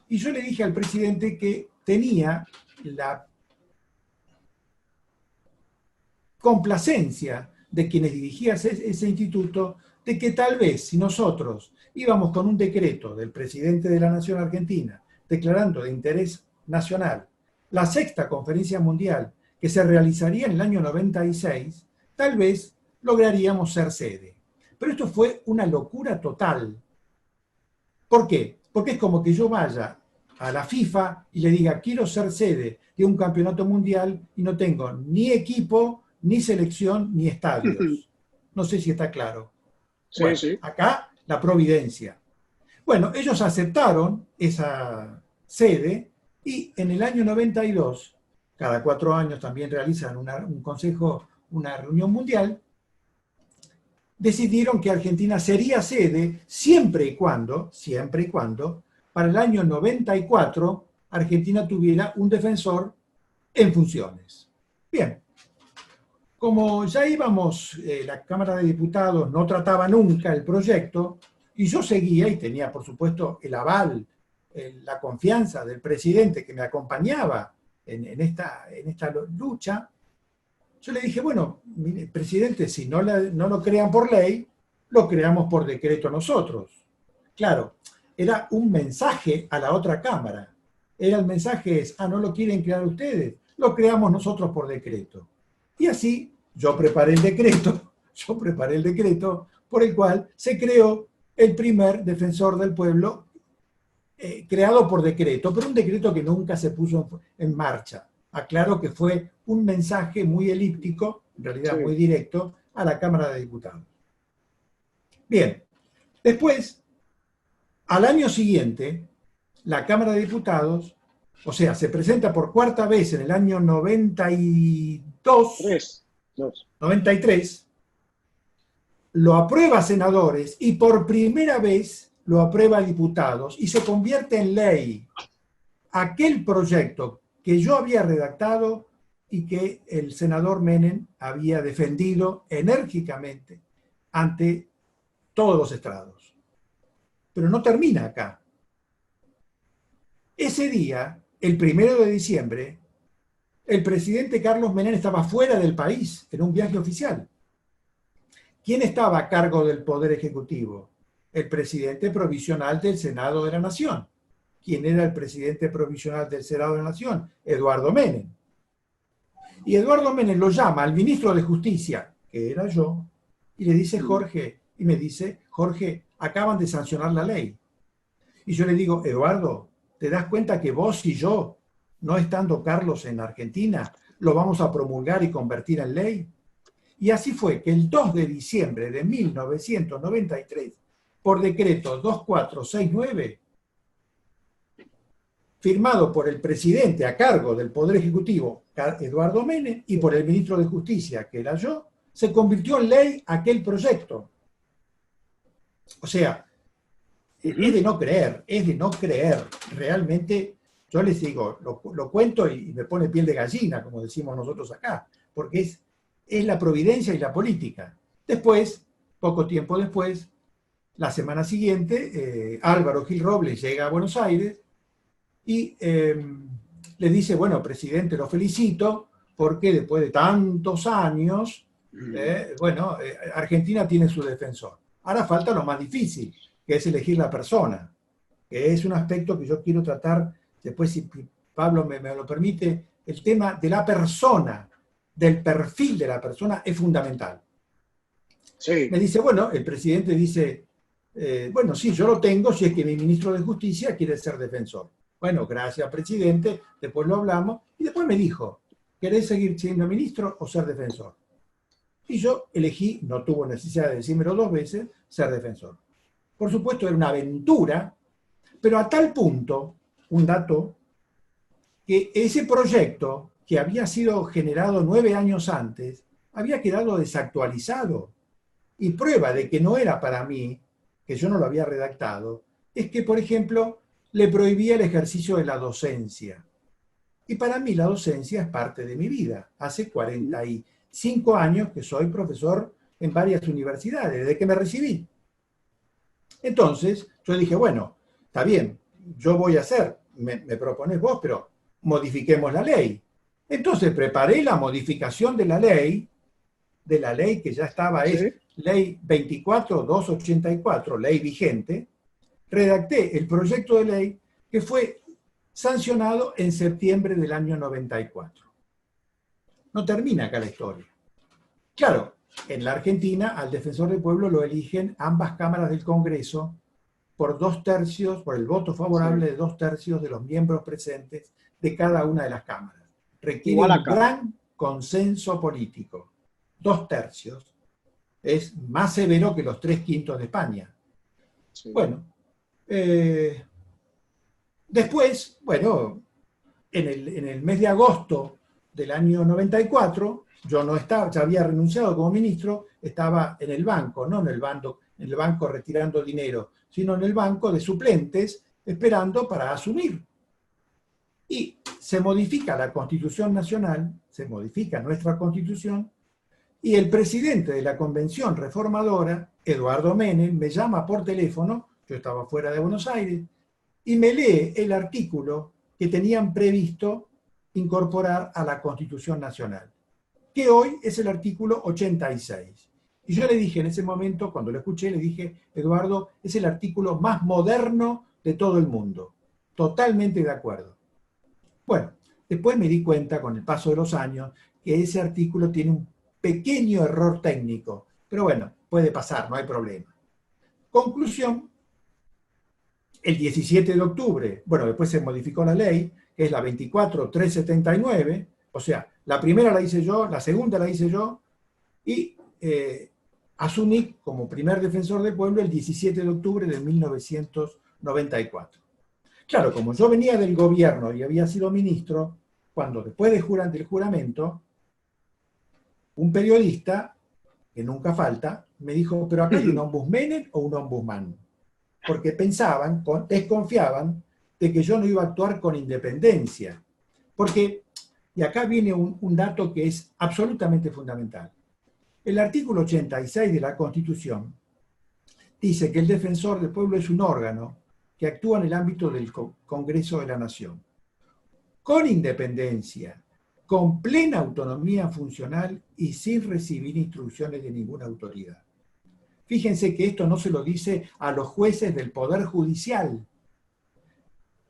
y yo le dije al presidente que tenía la complacencia de quienes dirigían ese instituto, de que tal vez si nosotros íbamos con un decreto del presidente de la Nación Argentina declarando de interés nacional la 6ª Conferencia Mundial que se realizaría en el año 96, tal vez lograríamos ser sede. Pero esto fue una locura total. ¿Por qué? Porque es como que yo vaya a la FIFA y le diga, quiero ser sede de un campeonato mundial y no tengo ni equipo, ni selección, ni estadios. No sé si está claro. Sí, bueno, sí. Acá la providencia. Bueno, ellos aceptaron esa sede y en el año 92, cada 4 años también realizan un consejo, una reunión mundial, decidieron que Argentina sería sede siempre y cuando, para el año 94, Argentina tuviera un defensor en funciones. Bien, como ya íbamos, la Cámara de Diputados no trataba nunca el proyecto, y yo seguía y tenía, por supuesto, el aval, la confianza del presidente que me acompañaba en esta lucha, yo le dije, bueno, mire, presidente, si no lo crean por ley, lo creamos por decreto nosotros. Claro, era un mensaje a la otra Cámara. El mensaje es, no lo quieren crear ustedes, lo creamos nosotros por decreto. Y así yo preparé el decreto por el cual se creó el primer defensor del pueblo creado por decreto, pero un decreto que nunca se puso en marcha. Aclaro que fue un mensaje muy elíptico, en realidad muy directo, a la Cámara de Diputados. Bien, después, al año siguiente, la Cámara de Diputados, o sea, se presenta por 4ª vez en el año 93, lo aprueba senadores y por primera vez lo aprueba diputados y se convierte en ley. Aquel proyecto que yo había redactado y que el senador Menem había defendido enérgicamente ante todos los estrados. Pero no termina acá. Ese día, el 1 de diciembre, el presidente Carlos Menem estaba fuera del país en un viaje oficial. ¿Quién estaba a cargo del Poder Ejecutivo? El presidente provisional del Senado de la Nación. ¿Quién era el presidente provisional del Senado de la Nación? Eduardo Menem. Y Eduardo Menem lo llama al ministro de Justicia, que era yo, y le dice, Jorge, y me dice, Jorge, acaban de sancionar la ley. Y yo le digo, Eduardo, ¿te das cuenta que vos y yo, no estando Carlos en Argentina, lo vamos a promulgar y convertir en ley? Y así fue que el 2 de diciembre de 1993, por decreto 2469, firmado por el presidente a cargo del Poder Ejecutivo, Eduardo Menem, y por el ministro de Justicia, que era yo, se convirtió en ley aquel proyecto. O sea, es de no creer. Realmente, yo les digo, lo cuento y me pone piel de gallina, como decimos nosotros acá, porque es la providencia y la política. Después, poco tiempo después, la semana siguiente, Álvaro Gil Robles llega a Buenos Aires y le dice, bueno, presidente, lo felicito, porque después de tantos años, Argentina tiene su defensor. Ahora falta lo más difícil, que es elegir la persona, que es un aspecto que yo quiero tratar después, si Pablo me lo permite. El tema de la persona, del perfil de la persona, es fundamental. Sí. Me dice, bueno, el presidente dice, bueno, sí, yo lo tengo si es que mi ministro de Justicia quiere ser defensor. Bueno, gracias, presidente, después lo hablamos, y después me dijo, ¿querés seguir siendo ministro o ser defensor? Y yo elegí, no tuvo necesidad de decírmelo 2 veces, ser defensor. Por supuesto, era una aventura, pero a tal punto, un dato, que ese proyecto, que había sido generado 9 años antes, había quedado desactualizado. Y prueba de que no era para mí, que yo no lo había redactado, es que, por ejemplo, le prohibía el ejercicio de la docencia. Y para mí la docencia es parte de mi vida. Hace 45 años que soy profesor en varias universidades, desde que me recibí. Entonces, yo dije, bueno, está bien, yo voy a hacer, me propones vos, pero modifiquemos la ley. Entonces preparé la modificación de la ley que ya estaba, ¿Sí? es ley 24284, ley vigente. Redacté el proyecto de ley que fue sancionado en septiembre del año 94. No termina acá la historia. Claro, en la Argentina al defensor del pueblo lo eligen ambas cámaras del Congreso por 2/3, por el voto favorable de 2/3 de los miembros presentes de cada una de las cámaras. Requiere un gran consenso político. 2/3 es más severo que los 3/5 de España. Sí. Bueno, después, bueno, en el mes de agosto del año 94, yo no estaba, ya había renunciado como ministro, estaba en el banco, no en el banco retirando dinero, sino en el banco de suplentes, esperando para asumir. Y se modifica la Constitución Nacional, se modifica nuestra Constitución, y el presidente de la Convención Reformadora, Eduardo Menem, me llama por teléfono, yo estaba fuera de Buenos Aires, y me lee el artículo que tenían previsto incorporar a la Constitución Nacional, que hoy es el artículo 86. Y yo le dije en ese momento, cuando lo escuché, le dije, Eduardo, es el artículo más moderno de todo el mundo. Totalmente de acuerdo. Bueno, después me di cuenta, con el paso de los años, que ese artículo tiene un pequeño error técnico. Pero bueno, puede pasar, no hay problema. Conclusión, el 17 de octubre, bueno, después se modificó la ley, que es la 24379, o sea, la primera la hice yo, la segunda la hice yo, y asumí como primer defensor del pueblo el 17 de octubre de 1994. Claro, como yo venía del gobierno y había sido ministro, cuando después del juramento, un periodista, que nunca falta, me dijo, pero acá hay un ombudsman o un ombudsman, porque desconfiaban de que yo no iba a actuar con independencia, porque Y acá viene un dato que es absolutamente fundamental. El artículo 86 de la Constitución dice que el defensor del pueblo es un órgano que actúa en el ámbito del Congreso de la Nación, con independencia, con plena autonomía funcional y sin recibir instrucciones de ninguna autoridad. Fíjense que esto no se lo dice a los jueces del Poder Judicial.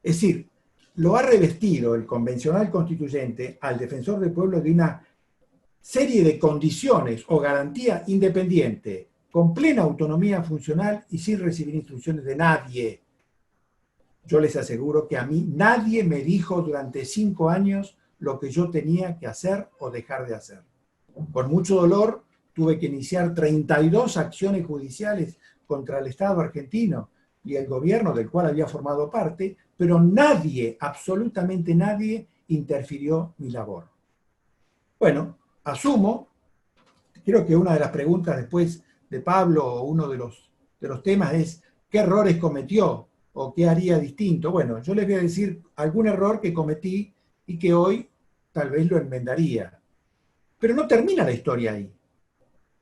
Es decir, lo ha revestido el convencional constituyente al defensor del pueblo de una serie de condiciones o garantía independiente, con plena autonomía funcional y sin recibir instrucciones de nadie. Yo les aseguro que a mí nadie me dijo durante 5 años lo que yo tenía que hacer o dejar de hacer. Con mucho dolor tuve que iniciar 32 acciones judiciales contra el Estado argentino y el gobierno del cual había formado parte, pero nadie, absolutamente nadie, interfirió mi labor. Bueno, asumo, creo que una de las preguntas después de Pablo, o uno de los temas es ¿qué errores cometió o qué haría distinto? Bueno, yo les voy a decir algún error que cometí y que hoy tal vez lo enmendaría. Pero no termina la historia ahí.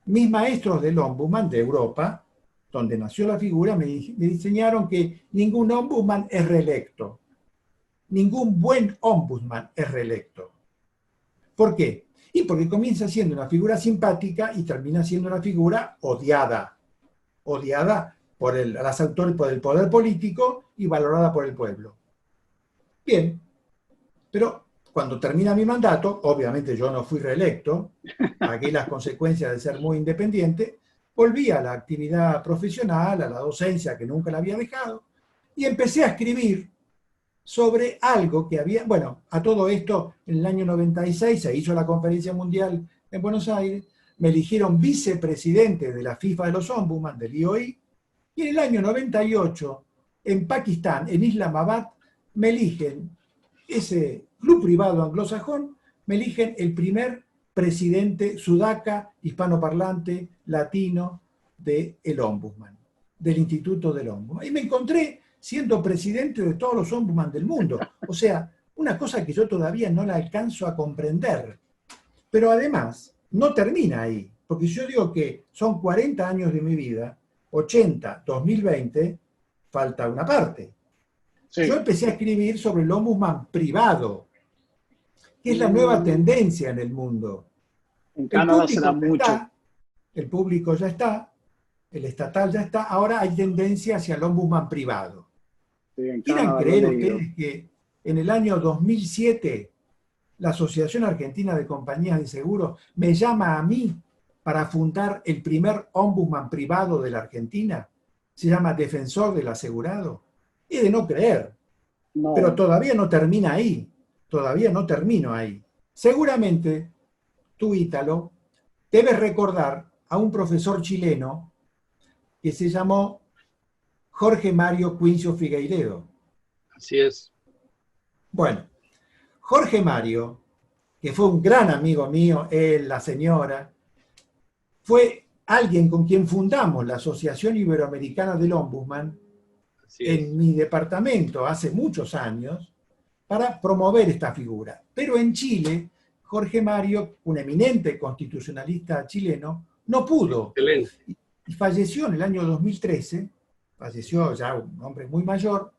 Mis maestros del Ombudsman de Europa, donde nació la figura, me enseñaron que ningún ombudsman es reelecto. Ningún buen ombudsman es reelecto. ¿Por qué? Y porque comienza siendo una figura simpática y termina siendo una figura odiada. Odiada por el poder político y valorada por el pueblo. Bien, pero cuando termina mi mandato, obviamente yo no fui reelecto, pagué las consecuencias de ser muy independiente, volví a la actividad profesional, a la docencia que nunca la había dejado, y empecé a escribir sobre algo que había, bueno, a todo esto, en el año 96 se hizo la Conferencia Mundial en Buenos Aires, me eligieron vicepresidente de la FIFA de los Ombudsman, del IOI, y en el año 98, en Pakistán, en Islamabad, me eligen, ese club privado anglosajón, me eligen el primer presidente sudaca, hispanoparlante, latino, del Ombudsman, del Instituto del Ombudsman. Y me encontré siendo presidente de todos los ombudsman del mundo. O sea, una cosa que yo todavía no la alcanzo a comprender. Pero además, no termina ahí, porque yo digo que son 40 años de mi vida, 80, 2020, falta una parte. Sí. Yo empecé a escribir sobre el ombudsman privado, que es la nueva tendencia en el mundo. En Canadá se da mucho. El público ya está, el estatal ya está, ahora hay tendencia hacia el ombudsman privado. Sí, ¿quieran creer ustedes que en el año 2007 la Asociación Argentina de Compañías de Seguros me llama a mí para fundar el primer ombudsman privado de la Argentina? Se llama Defensor del Asegurado. Es de no creer. No. Pero todavía no termina ahí. Todavía no termino ahí. Seguramente tú, Ítalo, debes recordar a un profesor chileno que se llamó Jorge Mario Quincio Figueiredo. Así es. Bueno, Jorge Mario, que fue un gran amigo mío, él, la señora, fue alguien con quien fundamos la Asociación Iberoamericana del Ombudsman en mi departamento hace muchos años para promover esta figura. Pero en Chile, Jorge Mario, un eminente constitucionalista chileno, no pudo. Excelente. Y falleció en el año 2013, falleció ya un hombre muy mayor,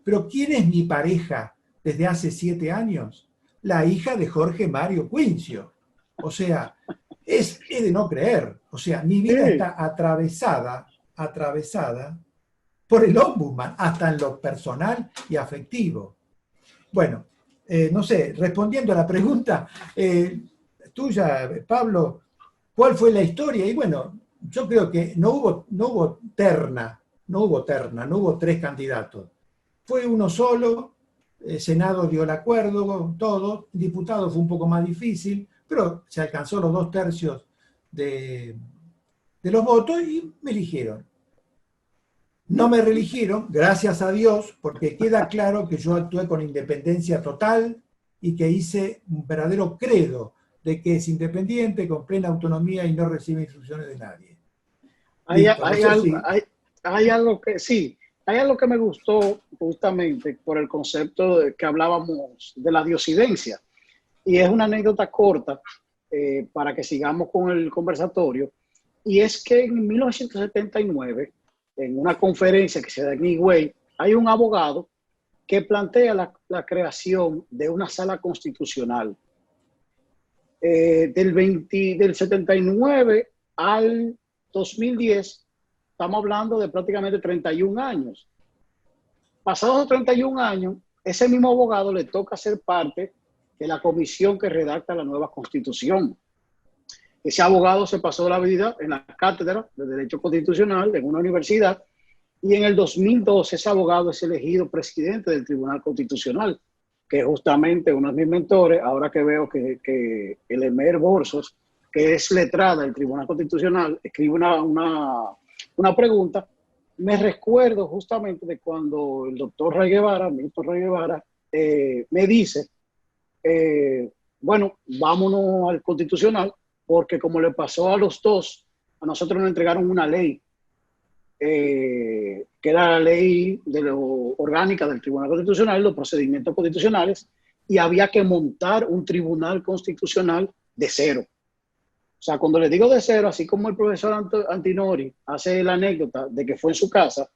pero ¿quién es mi pareja desde hace 7 años? La hija de Jorge Mario Quincio. O sea, es de no creer. O sea, mi vida está atravesada por el ombudsman, hasta en lo personal y afectivo. Bueno, no sé, respondiendo a la pregunta tuya, Pablo, ¿cuál fue la historia? Y bueno, yo creo que no hubo terna, no hubo 3 candidatos. Fue uno solo, Senado dio el acuerdo, todo, diputado fue un poco más difícil, pero se alcanzó los 2/3 de los votos y me eligieron. No me reeligieron, gracias a Dios, porque queda claro que yo actué con independencia total y que hice un verdadero credo de que es independiente, con plena autonomía y no recibe instrucciones de nadie. Hay algo que me gustó justamente por el concepto de que hablábamos de la diosidencia. y es una anécdota corta para que sigamos con el conversatorio, y es que en 1979, en una conferencia que se da en Higüey, hay un abogado que plantea la creación de una sala constitucional. Del 79 al 2010, estamos hablando de prácticamente 31 años. Pasados los 31 años, ese mismo abogado le toca ser parte de la comisión que redacta la nueva constitución. Ese abogado se pasó la vida en la cátedra de Derecho Constitucional en una universidad, y en el 2012 ese abogado es elegido presidente del Tribunal Constitucional, que es justamente uno de mis mentores. Ahora que veo que Elemer Borsos, que es letrada del Tribunal Constitucional, escribe una pregunta, me recuerdo justamente de cuando el doctor Ray Guevara, Milton Ray Guevara, me dice, bueno, vámonos al Constitucional, porque como le pasó a los dos, a nosotros nos entregaron una ley, que era la ley orgánica del Tribunal Constitucional, los procedimientos constitucionales, y había que montar un tribunal constitucional de cero. O sea, cuando le digo de cero, así como el profesor Antinori hace la anécdota de que fue en su casa,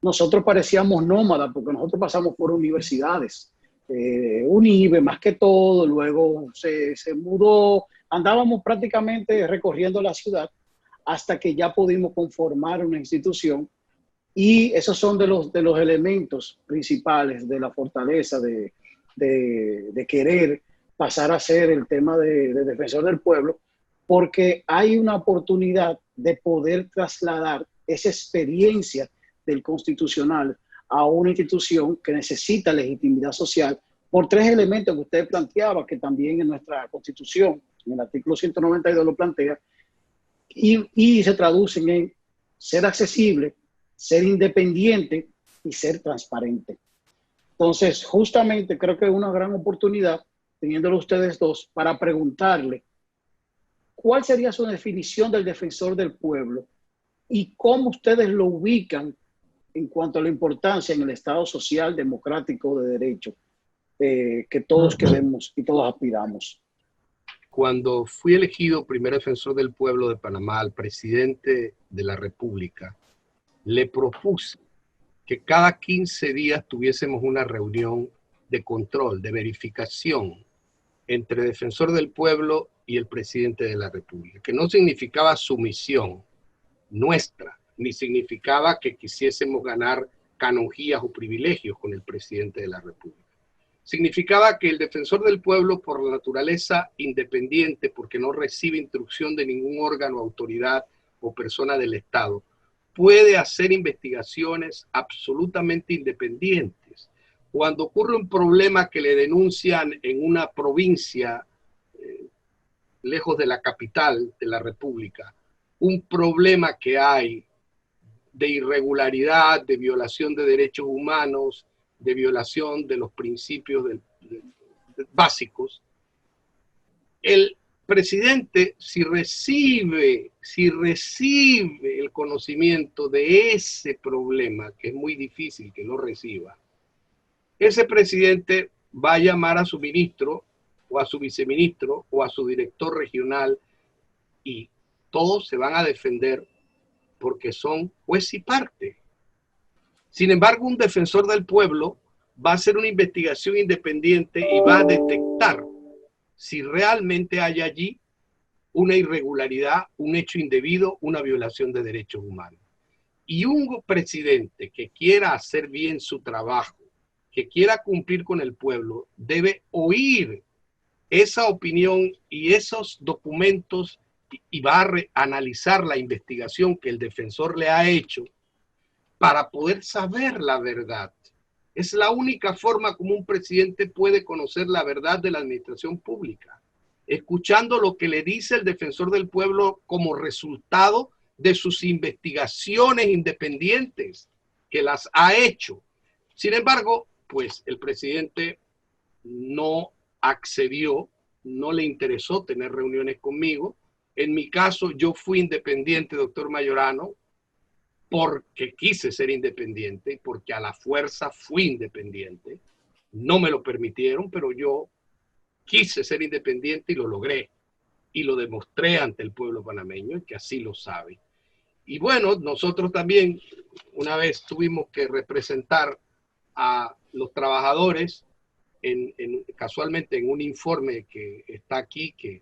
nosotros parecíamos nómadas, porque nosotros pasamos por universidades, UNIBE más que todo, luego se mudó, andábamos prácticamente recorriendo la ciudad hasta que ya pudimos conformar una institución, y esos son de los elementos principales de la fortaleza de querer pasar a ser el tema de defensor del pueblo, porque hay una oportunidad de poder trasladar esa experiencia del constitucional a una institución que necesita legitimidad social por tres elementos que usted planteaba, que también en nuestra Constitución, en el artículo 192 lo plantea, y se traducen en ser accesible, ser independiente y ser transparente. Entonces, justamente creo que es una gran oportunidad, teniéndolo ustedes dos, para preguntarle cuál sería su definición del defensor del pueblo y cómo ustedes lo ubican en cuanto a la importancia en el Estado social democrático de derecho que todos queremos y todos aspiramos. Cuando fui elegido primer defensor del pueblo de Panamá al presidente de la República, le propuse que cada 15 días tuviésemos una reunión de control, de verificación entre defensor del pueblo y el presidente de la República, que no significaba sumisión nuestra, ni significaba que quisiésemos ganar canonjías o privilegios con el presidente de la República. Significaba que el defensor del pueblo, por la naturaleza independiente, porque no recibe instrucción de ningún órgano, autoridad o persona del Estado, puede hacer investigaciones absolutamente independientes. Cuando ocurre un problema que le denuncian en una provincia lejos de la capital de la República, un problema que hay de irregularidad, de violación de derechos humanos, de violación de los principios básicos, el presidente, si recibe el conocimiento de ese problema, que es muy difícil que lo reciba, ese presidente va a llamar a su ministro o a su viceministro o a su director regional, y todos se van a defender porque son juez y parte. Sin embargo, un defensor del pueblo va a hacer una investigación independiente y va a detectar si realmente hay allí una irregularidad, un hecho indebido, una violación de derechos humanos. Y un presidente que quiera hacer bien su trabajo, que quiera cumplir con el pueblo, debe oír esa opinión y esos documentos y va a analizar la investigación que el defensor le ha hecho para poder saber la verdad. Es la única forma como un presidente puede conocer la verdad de la administración pública, escuchando lo que le dice el defensor del pueblo como resultado de sus investigaciones independientes que las ha hecho. Sin embargo, pues el presidente no accedió, no le interesó tener reuniones conmigo. En mi caso, yo fui independiente, doctor Mayorano, porque quise ser independiente, porque a la fuerza fui independiente. No me lo permitieron, pero yo quise ser independiente y lo logré. Y lo demostré ante el pueblo panameño, que así lo sabe. Y bueno, nosotros también una vez tuvimos que representar a los trabajadores casualmente en un informe que está aquí, que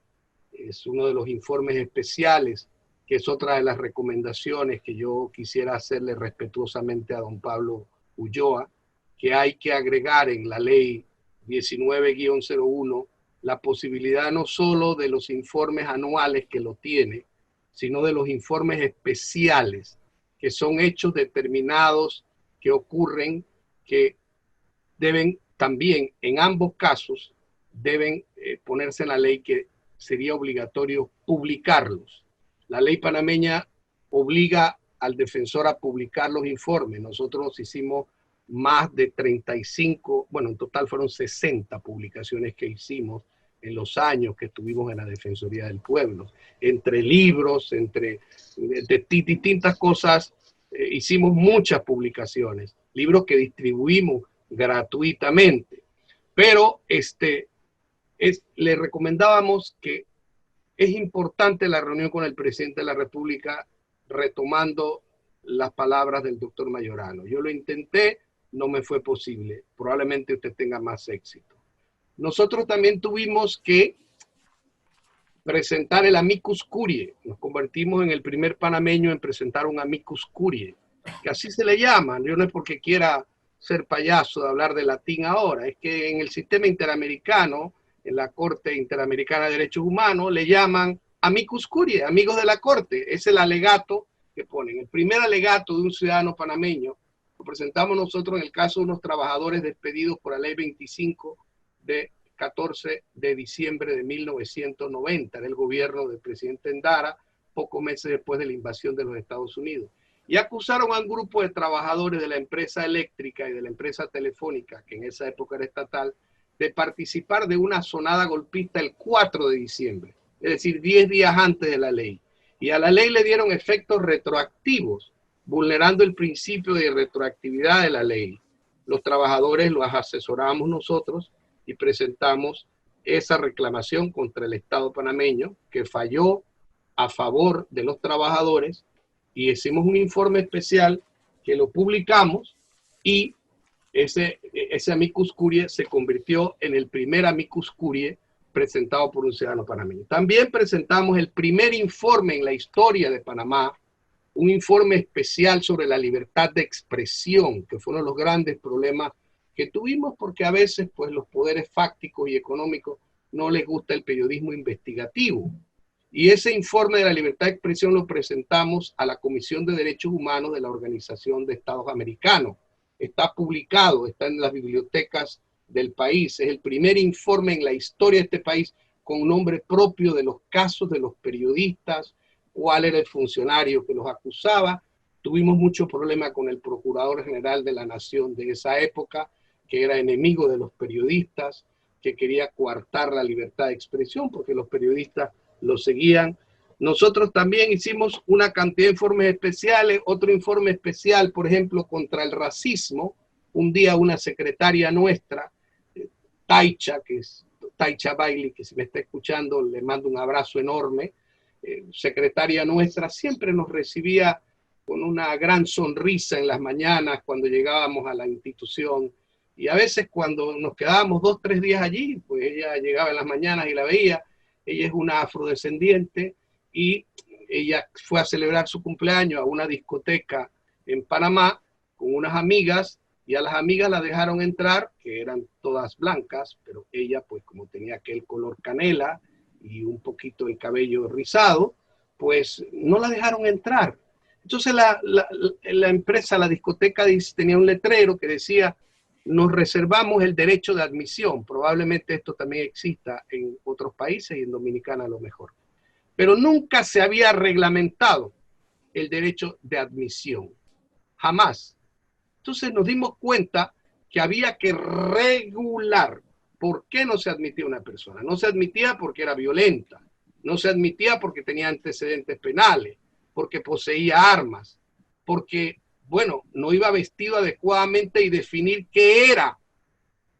es uno de los informes especiales, que es otra de las recomendaciones que yo quisiera hacerle respetuosamente a don Pablo Ulloa, que hay que agregar en la ley 19-01 la posibilidad no solo de los informes anuales que lo tiene, sino de los informes especiales, que son hechos determinados que ocurren, que deben también, en ambos casos, deben ponerse en la ley que sería obligatorio publicarlos. La ley panameña obliga al defensor a publicar los informes. Nosotros hicimos más de 35, bueno, en total fueron 60 publicaciones que hicimos en los años que estuvimos en la Defensoría del Pueblo. Entre libros, entre distintas cosas, hicimos muchas publicaciones, libros que distribuimos gratuitamente. Pero le recomendábamos que es importante la reunión con el presidente de la República, retomando las palabras del doctor Mayorano. Yo lo intenté, no me fue posible. Probablemente usted tenga más éxito. Nosotros también tuvimos que presentar el amicus curiae. Nos convertimos en el primer panameño en presentar un amicus curiae, que así se le llama. Yo no es porque quiera ser payaso de hablar de latín ahora, es que en el sistema interamericano, en la Corte Interamericana de Derechos Humanos, le llaman amicus curiae, amigos de la Corte. Es el alegato que ponen. El primer alegato de un ciudadano panameño lo presentamos nosotros en el caso de unos trabajadores despedidos por la ley 25 de 14 de diciembre de 1990 del gobierno del presidente Endara, pocos meses después de la invasión de los Estados Unidos. Y acusaron a un grupo de trabajadores de la empresa eléctrica y de la empresa telefónica, que en esa época era estatal, de participar de una sonada golpista el 4 de diciembre, es decir, 10 días antes de la ley. Y a la ley le dieron efectos retroactivos, vulnerando el principio de retroactividad de la ley. Los trabajadores los asesoramos nosotros y presentamos esa reclamación contra el Estado panameño, que falló a favor de los trabajadores, y hicimos un informe especial que lo publicamos, y ese amicus curiae se convirtió en el primer amicus curiae presentado por un ciudadano panameño. También presentamos el primer informe en la historia de Panamá, un informe especial sobre la libertad de expresión, que fue uno de los grandes problemas que tuvimos, porque a veces pues, los poderes fácticos y económicos no les gusta el periodismo investigativo. Y ese informe de la libertad de expresión lo presentamos a la Comisión de Derechos Humanos de la Organización de Estados Americanos. Está publicado, está en las bibliotecas del país. Es el primer informe en la historia de este país con nombre propio de los casos de los periodistas, cuál era el funcionario que los acusaba. Tuvimos mucho problema con el Procurador General de la Nación de esa época, que era enemigo de los periodistas, que quería coartar la libertad de expresión porque los periodistas lo seguían. Nosotros también hicimos una cantidad de informes especiales, otro informe especial, por ejemplo, contra el racismo. Un día una secretaria nuestra, Taicha Bailey, que si me está escuchando le mando un abrazo enorme, secretaria nuestra, siempre nos recibía con una gran sonrisa en las mañanas cuando llegábamos a la institución, y a veces cuando nos quedábamos 2 o 3 días allí, pues ella llegaba en las mañanas y la veía. Ella es una afrodescendiente y ella fue a celebrar su cumpleaños a una discoteca en Panamá con unas amigas, y a las amigas la dejaron entrar, que eran todas blancas, pero ella pues como tenía aquel color canela y un poquito el cabello rizado, pues no la dejaron entrar. Entonces la empresa, la discoteca, tenía un letrero que decía: nos reservamos el derecho de admisión. Probablemente esto también exista en otros países y en Dominicana a lo mejor. Pero nunca se había reglamentado el derecho de admisión. Jamás. Entonces nos dimos cuenta que había que regular por qué no se admitía una persona. No se admitía porque era violenta. No se admitía porque tenía antecedentes penales, porque poseía armas, porque, bueno, no iba vestido adecuadamente, y definir qué era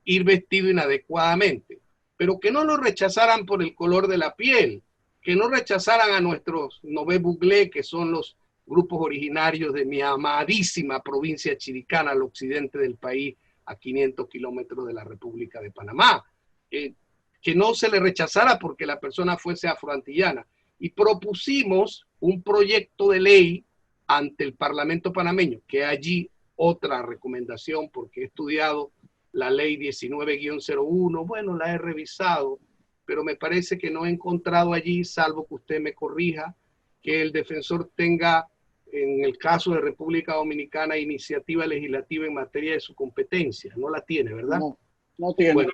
ir vestido inadecuadamente. pero que no nos rechazaran por el color de la piel, que no rechazaran a nuestros Nové Buglé, que son los grupos originarios de mi amadísima provincia chiricana al occidente del país, a 500 kilómetros de la República de Panamá. Que no se le rechazara porque la persona fuese afroantillana. Y propusimos un proyecto de ley ante el Parlamento panameño, que allí otra recomendación, porque he estudiado la ley 19-01, bueno, la he revisado, pero me parece que no he encontrado allí, salvo que usted me corrija, que el defensor tenga, en el caso de República Dominicana, iniciativa legislativa en materia de su competencia. No la tiene, ¿verdad? No, no tiene. Bueno,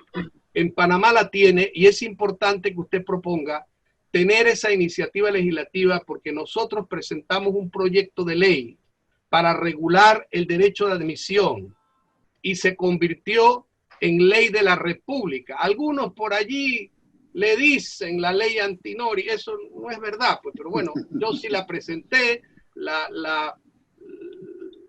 en Panamá la tiene, y es importante que usted proponga tener esa iniciativa legislativa, porque nosotros presentamos un proyecto de ley para regular el derecho de admisión y se convirtió en ley de la República. Algunos por allí le dicen la ley Antinori, eso no es verdad, pues, pero bueno, yo sí la presenté,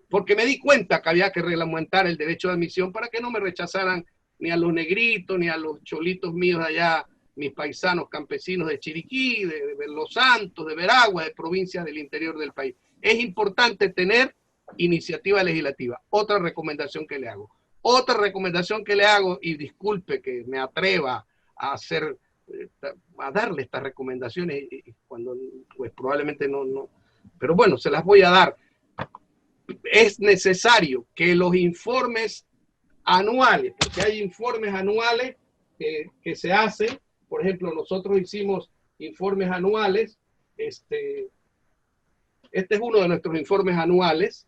porque me di cuenta que había que reglamentar el derecho de admisión para que no me rechazaran ni a los negritos, ni a los cholitos míos allá, mis paisanos campesinos de Chiriquí, de Los Santos, de Veragua, de provincias del interior del país. Es importante tener iniciativa legislativa. Otra recomendación que le hago. Otra recomendación que le hago, y disculpe que me atreva a hacer, a darle estas recomendaciones cuando pues probablemente no, pero bueno, se las voy a dar. Es necesario que los informes anuales, porque hay informes anuales que se hacen, por ejemplo, nosotros hicimos informes anuales, este es uno de nuestros informes anuales,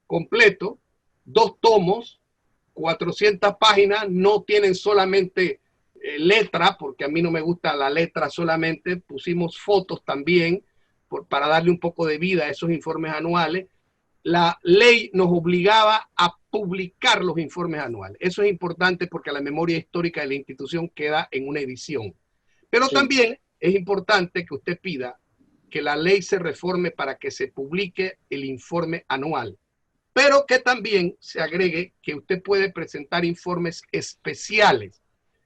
completo, 2 tomos, 400 páginas, no tienen solamente letra, porque a mí no me gusta la letra solamente, pusimos fotos también, para darle un poco de vida a esos informes anuales. La ley nos obligaba a publicar los informes anuales. Eso es importante porque la memoria histórica de la institución queda en una edición. Pero sí, también es importante que usted pida que la ley se reforme para que se publique el informe anual, pero que también se agregue que usted puede presentar informes especiales.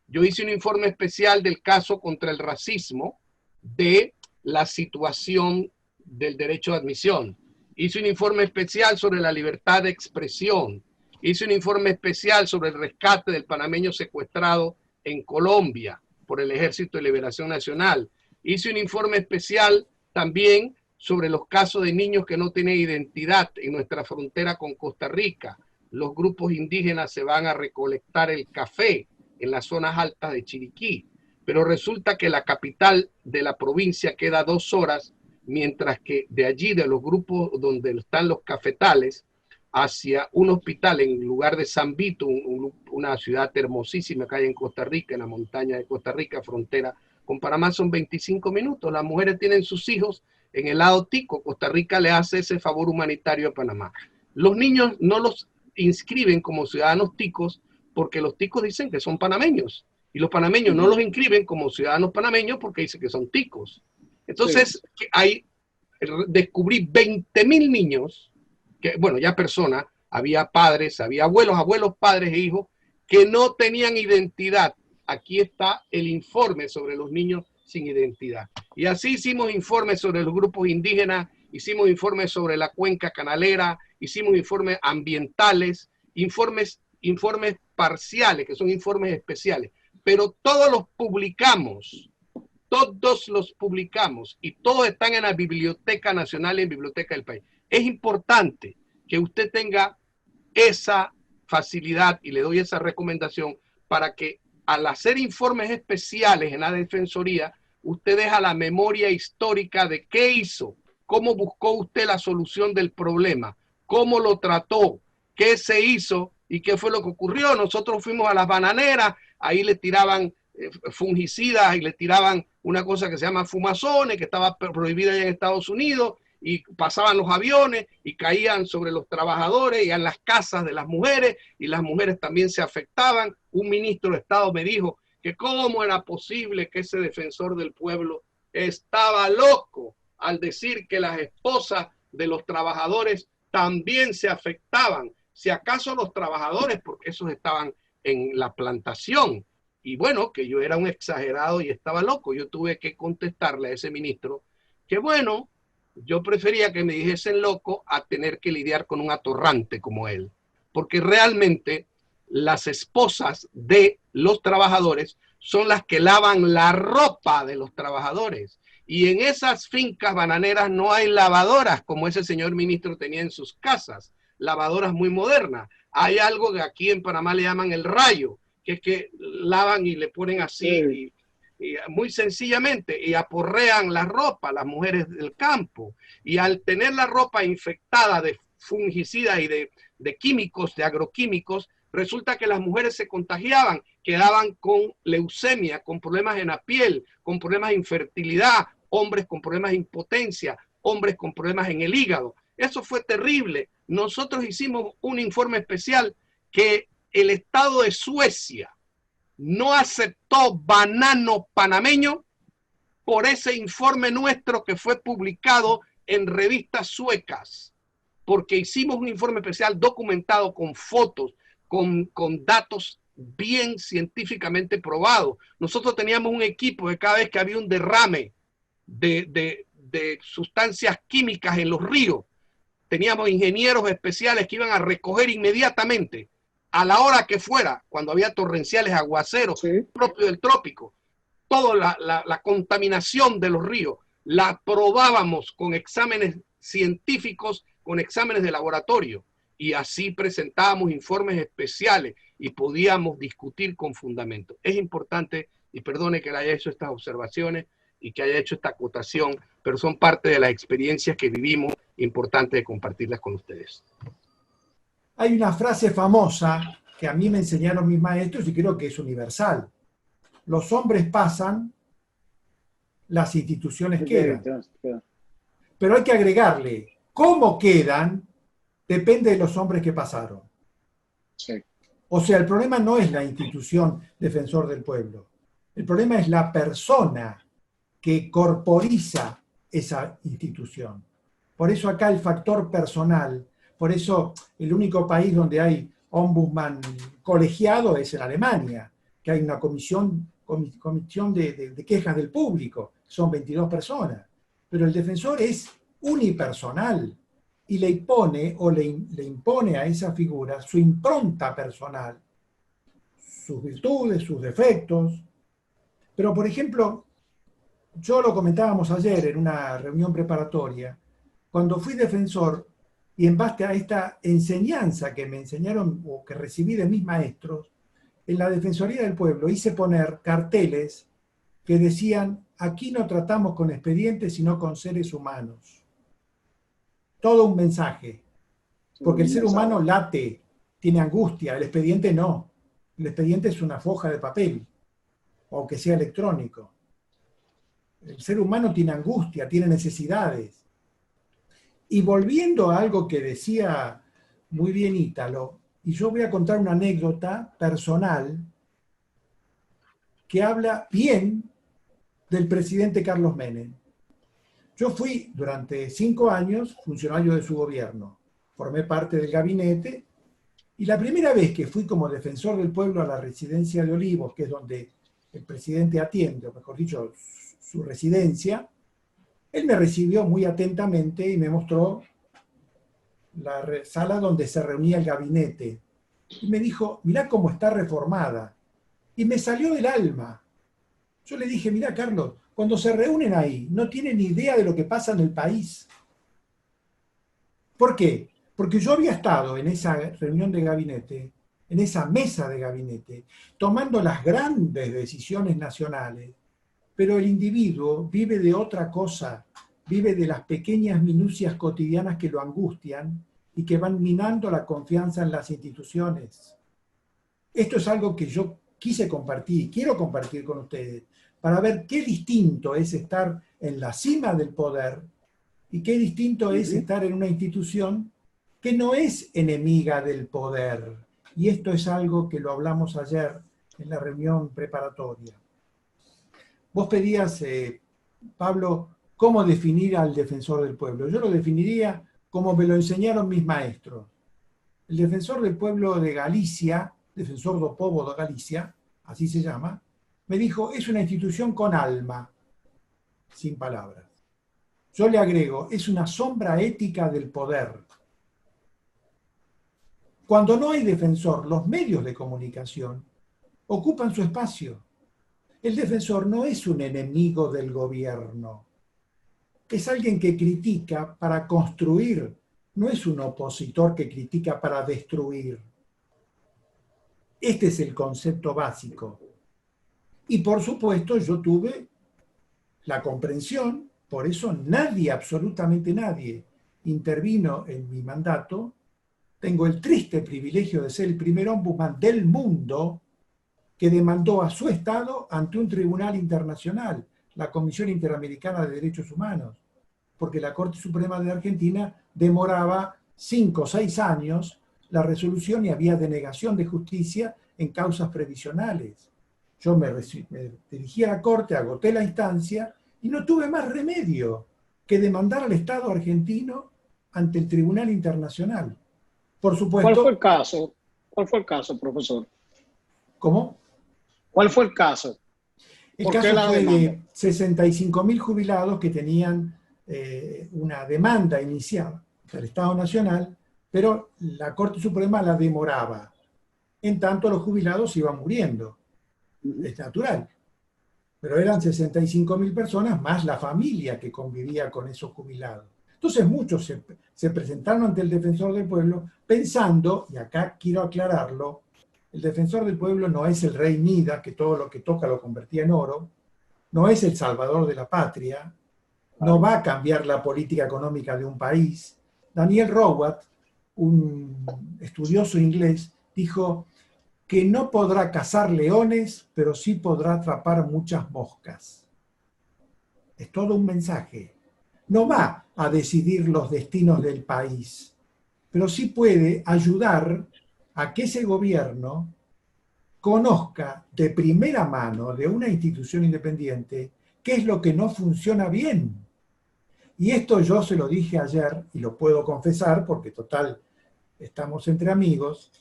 Yo hice un informe especial del caso contra el racismo, de la situación del derecho de admisión. Hice un informe especial sobre la libertad de expresión. Hice un informe especial sobre el rescate del panameño secuestrado en Colombia por el Ejército de Liberación Nacional. Hice un informe especial también sobre los casos de niños que no tienen identidad en nuestra frontera con Costa Rica. Los grupos indígenas se van a recolectar el café en las zonas altas de Chiriquí, pero resulta que la capital de la provincia queda a 2 horas, mientras que de allí, de los grupos donde están los cafetales, hacia un hospital en lugar de San Vito, una ciudad hermosísima que hay en Costa Rica, en la montaña de Costa Rica, frontera con Panamá, son 25 minutos. Las mujeres tienen sus hijos en el lado tico. Costa Rica le hace ese favor humanitario a Panamá. Los niños no los inscriben como ciudadanos ticos porque los ticos dicen que son panameños y los panameños no los inscriben como ciudadanos panameños porque dicen que son ticos. Entonces, sí, ahí descubrí 20.000 niños, que, bueno, ya personas, había padres, había abuelos, padres e hijos, que no tenían identidad. Aquí está el informe sobre los niños sin identidad. Y así hicimos informes sobre los grupos indígenas, hicimos informes sobre la cuenca canalera, hicimos informes ambientales, informes parciales, que son informes especiales, pero todos los publicamos y todos están en la Biblioteca Nacional y en Biblioteca del país. Es importante que usted tenga esa facilidad y le doy esa recomendación para que al hacer informes especiales en la Defensoría, usted deja la memoria histórica de qué hizo, cómo buscó usted la solución del problema, cómo lo trató, qué se hizo y qué fue lo que ocurrió. Nosotros fuimos a las bananeras, ahí le tiraban fungicidas y le tiraban una cosa que se llama fumazones, que estaba prohibida ya en Estados Unidos, y pasaban los aviones y caían sobre los trabajadores y en las casas de las mujeres, y las mujeres también se afectaban. Un ministro de Estado me dijo que cómo era posible que ese defensor del pueblo estaba loco al decir que las esposas de los trabajadores también se afectaban. Si acaso los trabajadores, porque esos estaban en la plantación, y bueno, que yo era un exagerado y estaba loco. Yo tuve que contestarle a ese ministro que bueno, yo prefería que me dijesen loco a tener que lidiar con un atorrante como él, porque realmente las esposas de los trabajadores son las que lavan la ropa de los trabajadores. Y en esas fincas bananeras no hay lavadoras como ese señor ministro tenía en sus casas, lavadoras muy modernas. Hay algo que aquí en Panamá le llaman el rayo, que es que lavan y le ponen así, y muy sencillamente, y aporrean la ropa, las mujeres del campo. Y al tener la ropa infectada de fungicidas y de químicos, de agroquímicos, resulta que las mujeres se contagiaban, quedaban con leucemia, con problemas en la piel, con problemas de infertilidad, hombres con problemas de impotencia, hombres con problemas en el hígado. Eso fue terrible. Nosotros hicimos un informe especial que el Estado de Suecia no aceptó banano panameño por ese informe nuestro que fue publicado en revistas suecas, porque hicimos un informe especial documentado con fotos, con datos bien científicamente probados. Nosotros teníamos un equipo que cada vez que había un derrame de sustancias químicas en los ríos, teníamos ingenieros especiales que iban a recoger inmediatamente, a la hora que fuera, cuando había torrenciales aguaceros propios del trópico, toda la contaminación de los ríos, la probábamos con exámenes científicos, con exámenes de laboratorio, y así presentábamos informes especiales y podíamos discutir con fundamento. Es importante, y perdone que le haya hecho estas observaciones y que haya hecho esta acotación, pero son parte de las experiencias que vivimos, importante de compartirlas con ustedes. Hay una frase famosa que a mí me enseñaron mis maestros y creo que es universal. Los hombres pasan, las instituciones quedan. Pero hay que agregarle, cómo quedan depende de los hombres que pasaron. Sí. O sea, el problema no es la institución defensor del pueblo. El problema es la persona que corporiza esa institución. Por eso acá el factor personal, por eso el único país donde hay ombudsman colegiado es en Alemania, que hay una comisión de quejas del público, son 22 personas. Pero el defensor es unipersonal y le impone a esa figura su impronta personal, sus virtudes, sus defectos. Pero, por ejemplo, yo lo comentábamos ayer en una reunión preparatoria, cuando fui defensor, y en base a esta enseñanza que me enseñaron o que recibí de mis maestros, en la Defensoría del Pueblo hice poner carteles que decían: aquí no tratamos con expedientes, sino con seres humanos. Todo un mensaje. Porque el ser humano late, tiene angustia, el expediente no. El expediente es una foja de papel, aunque sea electrónico. El ser humano tiene angustia, tiene necesidades. Y volviendo a algo que decía muy bien Ítalo, y yo voy a contar una anécdota personal que habla bien del presidente Carlos Menem. Yo fui durante 5 años funcionario de su gobierno, formé parte del gabinete, y la primera vez que fui como defensor del pueblo a la residencia de Olivos, que es donde el presidente atiende, o mejor dicho, su residencia, él me recibió muy atentamente y me mostró la sala donde se reunía el gabinete. Y me dijo: mirá cómo está reformada. Y me salió del alma. Yo le dije: mirá, Carlos, cuando se reúnen ahí, no tienen ni idea de lo que pasa en el país. ¿Por qué? Porque yo había estado en esa reunión de gabinete, en esa mesa de gabinete, tomando las grandes decisiones nacionales, pero el individuo vive de otra cosa, vive de las pequeñas minucias cotidianas que lo angustian y que van minando la confianza en las instituciones. Esto es algo que yo quise compartir, quiero compartir con ustedes, para ver qué distinto es estar en la cima del poder y qué distinto es estar en una institución que no es enemiga del poder. Y esto es algo que lo hablamos ayer en la reunión preparatoria. Vos pedías, Pablo, cómo definir al defensor del pueblo. Yo lo definiría como me lo enseñaron mis maestros. El defensor del pueblo de Galicia, defensor do povo de Galicia, así se llama, me dijo, es una institución con alma, sin palabras. Yo le agrego, es una sombra ética del poder. Cuando no hay defensor, los medios de comunicación ocupan su espacio. El defensor no es un enemigo del gobierno, es alguien que critica para construir, no es un opositor que critica para destruir. Este es el concepto básico. Y por supuesto yo tuve la comprensión, por eso nadie, absolutamente nadie, intervino en mi mandato. Tengo el triste privilegio de ser el primer ombudsman del mundo que demandó a su Estado ante un tribunal internacional, la Comisión Interamericana de Derechos Humanos, porque la Corte Suprema de Argentina demoraba 5 o 6 años la resolución y había denegación de justicia en causas previsionales. Yo me dirigí a la Corte, agoté la instancia y no tuve más remedio que demandar al Estado argentino ante el Tribunal Internacional. Por supuesto. ¿Cuál fue el caso? ¿Cuál fue el caso, profesor? ¿Cómo? ¿Cuál fue el caso? El caso fue de 65.000 jubilados que tenían una demanda inicial del Estado Nacional, pero la Corte Suprema la demoraba. En tanto, los jubilados iban muriendo. Es natural. Pero eran 65.000 personas más la familia que convivía con esos jubilados. Entonces muchos se presentaron ante el Defensor del Pueblo pensando, y acá quiero aclararlo, el Defensor del Pueblo no es el rey Midas, que todo lo que toca lo convertía en oro, no es el salvador de la patria, no va a cambiar la política económica de un país. Daniel Rowat, un estudioso inglés, dijo que no podrá cazar leones, pero sí podrá atrapar muchas moscas. Es todo un mensaje. No va a decidir los destinos del país, pero sí puede ayudar a que ese gobierno conozca de primera mano de una institución independiente qué es lo que no funciona bien. Y esto yo se lo dije ayer, y lo puedo confesar porque total, estamos entre amigos.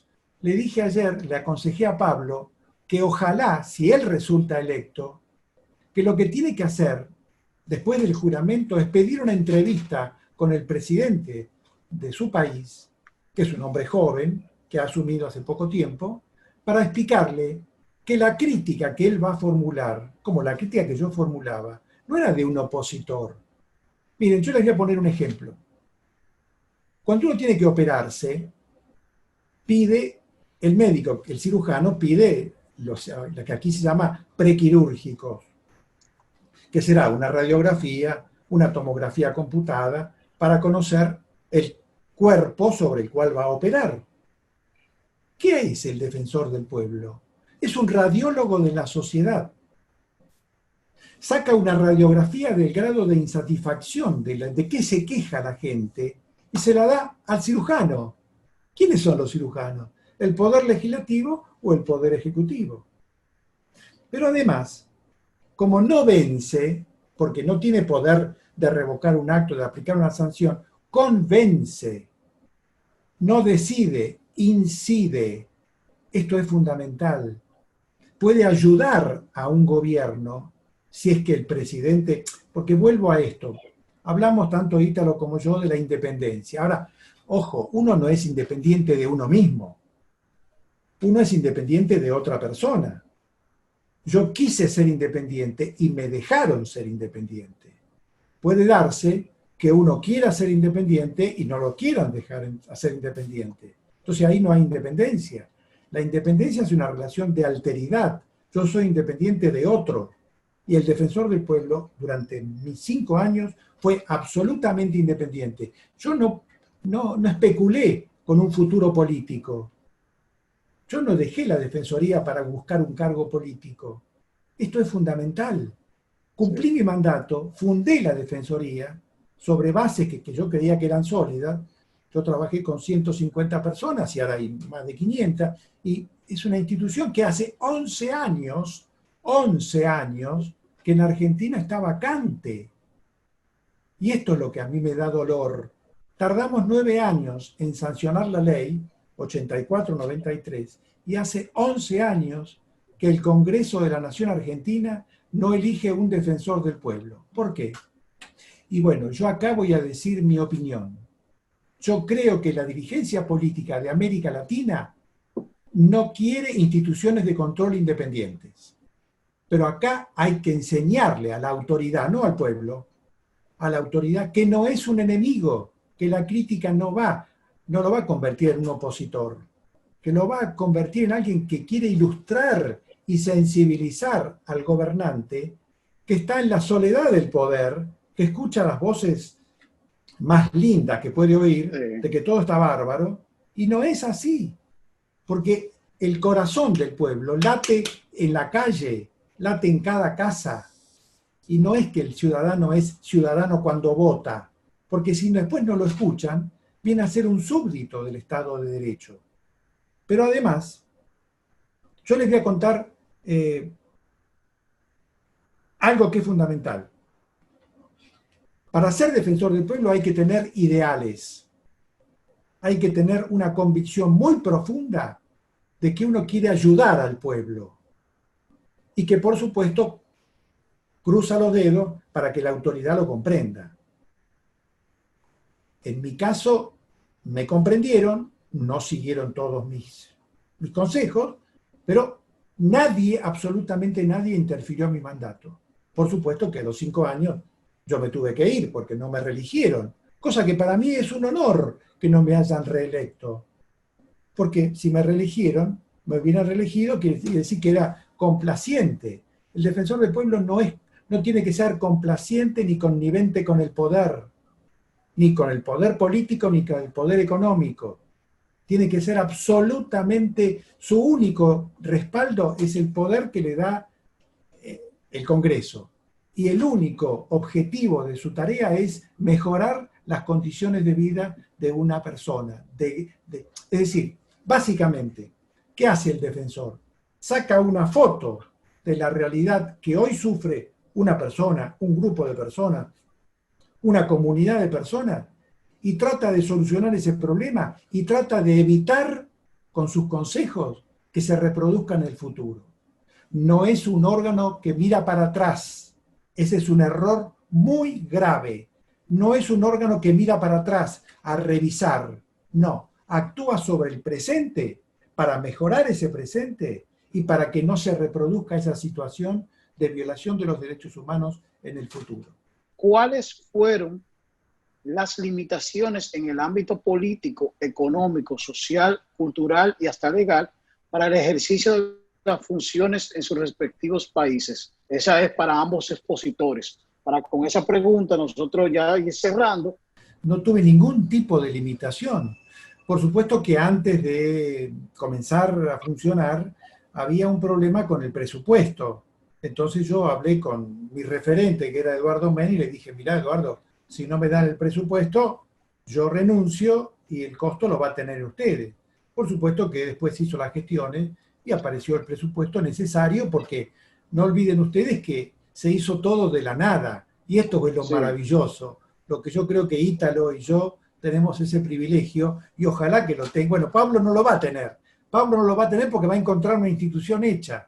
Le dije ayer, le aconsejé a Pablo que ojalá, si él resulta electo, que lo que tiene que hacer después del juramento es pedir una entrevista con el presidente de su país, que es un hombre joven, que ha asumido hace poco tiempo, para explicarle que la crítica que él va a formular, como la crítica que yo formulaba, no era de un opositor. Miren, yo les voy a poner un ejemplo. Cuando uno tiene que operarse, pide, el médico, el cirujano, pide lo que aquí se llama prequirúrgicos, que será una radiografía, una tomografía computada, para conocer el cuerpo sobre el cual va a operar. ¿Qué es el Defensor del Pueblo? Es un radiólogo de la sociedad. Saca una radiografía del grado de insatisfacción, de qué se queja la gente, y se la da al cirujano. ¿Quiénes son los cirujanos? ¿El Poder Legislativo o el Poder Ejecutivo? Pero además, como no vence, porque no tiene poder de revocar un acto, de aplicar una sanción, convence, no decide, incide. Esto es fundamental. Puede ayudar a un gobierno si es que el presidente, porque vuelvo a esto, hablamos tanto Ítalo como yo de la independencia. Ahora, ojo, uno no es independiente de uno mismo, uno es independiente de otra persona. Yo quise ser independiente y me dejaron ser independiente. Puede darse que uno quiera ser independiente y no lo quieran dejar ser independiente. Entonces ahí no hay independencia. La independencia es una relación de alteridad. Yo soy independiente de otro. Y el Defensor del Pueblo, durante mis 5 años, fue absolutamente independiente. Yo no especulé con un futuro político. Yo no dejé la Defensoría para buscar un cargo político. Esto es fundamental. Cumplí mi mandato, fundé la Defensoría sobre bases que yo creía que eran sólidas. Yo trabajé con 150 personas y ahora hay más de 500. Y es una institución que hace 11 años que en Argentina está vacante. Y esto es lo que a mí me da dolor. Tardamos 9 años en sancionar la ley 84-93 y hace 11 años que el Congreso de la Nación Argentina no elige un defensor del pueblo. ¿Por qué? Y bueno, yo acá voy a decir mi opinión. Yo creo que la dirigencia política de América Latina no quiere instituciones de control independientes. Pero acá hay que enseñarle a la autoridad, no al pueblo, a la autoridad que no es un enemigo, que la crítica no lo va a convertir en un opositor, que lo va a convertir en alguien que quiere ilustrar y sensibilizar al gobernante que está en la soledad del poder, que escucha las voces más lindas que puede oír, de que todo está bárbaro, y no es así, porque el corazón del pueblo late en la calle, late en cada casa, y no es que el ciudadano es ciudadano cuando vota, porque si después no lo escuchan, viene a ser un súbdito del Estado de Derecho. Pero además, yo les voy a contar algo que es fundamental. Para ser defensor del pueblo hay que tener ideales, hay que tener una convicción muy profunda de que uno quiere ayudar al pueblo y que por supuesto cruza los dedos para que la autoridad lo comprenda. En mi caso me comprendieron, no siguieron todos mis consejos, pero nadie, absolutamente nadie interfirió en mi mandato. Por supuesto que a los 5 años yo me tuve que ir porque no me reeligieron, cosa que para mí es un honor que no me hayan reelecto. Porque si me reeligieron, me hubieran reelegido, quiere decir que era complaciente. El defensor del pueblo no tiene que ser complaciente ni connivente con el poder, ni con el poder político, ni con el poder económico. Tiene que ser absolutamente, su único respaldo es el poder que le da el Congreso. Y el único objetivo de su tarea es mejorar las condiciones de vida de una persona. Es decir, básicamente, ¿qué hace el defensor? Saca una foto de la realidad que hoy sufre una persona, un grupo de personas, una comunidad de personas, y trata de solucionar ese problema y trata de evitar, con sus consejos, que se reproduzca en el futuro. No es un órgano que mira para atrás. Ese es un error muy grave. No es un órgano que mira para atrás a revisar. No, actúa sobre el presente para mejorar ese presente y para que no se reproduzca esa situación de violación de los derechos humanos en el futuro. ¿Cuáles fueron las limitaciones en el ámbito político, económico, social, cultural y hasta legal para el ejercicio de las funciones en sus respectivos países? Esa es para ambos expositores. Con esa pregunta nosotros ya ir cerrando. No tuve ningún tipo de limitación. Por supuesto que antes de comenzar a funcionar había un problema con el presupuesto. Entonces yo hablé con mi referente, que era Eduardo Men, y le dije, mirá, Eduardo, si no me dan el presupuesto, yo renuncio y el costo lo va a tener ustedes. Por supuesto que después hizo las gestiones y apareció el presupuesto necesario, porque no olviden ustedes que se hizo todo de la nada, y esto es lo maravilloso, lo que yo creo que Ítalo y yo tenemos ese privilegio, y ojalá que lo tenga. Bueno, Pablo no lo va a tener porque va a encontrar una institución hecha.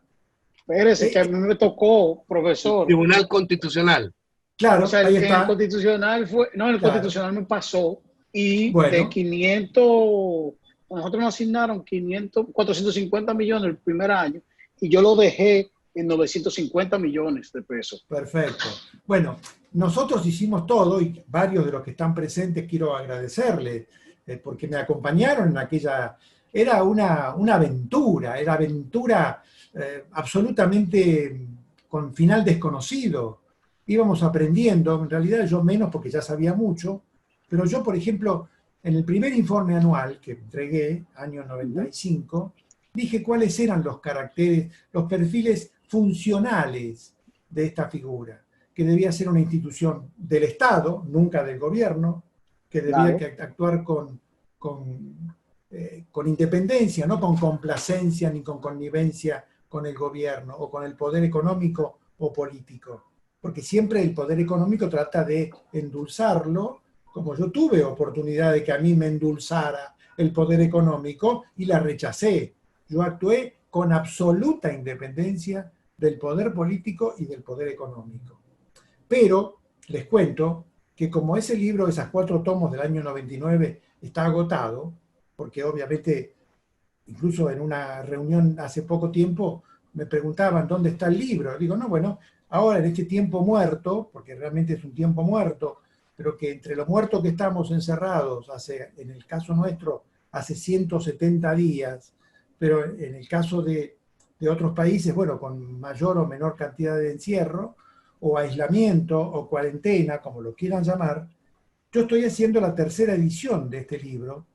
Espérese, que a mí me tocó, profesor. Tribunal Constitucional. Claro, o sea, ahí está. El Constitucional claro. Constitucional me pasó, y de 500, nosotros nos asignaron 450 millones el primer año, y yo lo dejé en 950 millones de pesos. Perfecto. Bueno, nosotros hicimos todo, y varios de los que están presentes quiero agradecerles, porque me acompañaron en aquella... Era una aventura, absolutamente con final desconocido. Íbamos aprendiendo, en realidad yo menos porque ya sabía mucho, pero yo, por ejemplo, en el primer informe anual que entregué, año 95, dije cuáles eran los caracteres, los perfiles funcionales de esta figura, que debía ser una institución del Estado, nunca del gobierno, que debía actuar con independencia, no con complacencia ni con connivencia con el gobierno o con el poder económico o político, porque siempre el poder económico trata de endulzarlo, como yo tuve oportunidad de que a mí me endulzara el poder económico y la rechacé. Yo actué con absoluta independencia del poder político y del poder económico. Pero les cuento que como ese libro, esas 4 tomos del año 99, está agotado, porque obviamente, incluso en una reunión hace poco tiempo, me preguntaban dónde está el libro. Digo, no, bueno, ahora en este tiempo muerto, porque realmente es un tiempo muerto, pero que entre los muertos que estamos encerrados, en el caso nuestro, hace 170 días, pero en el caso de otros países, bueno, con mayor o menor cantidad de encierro, o aislamiento, o cuarentena, como lo quieran llamar, yo estoy haciendo la 3ª edición de este libro,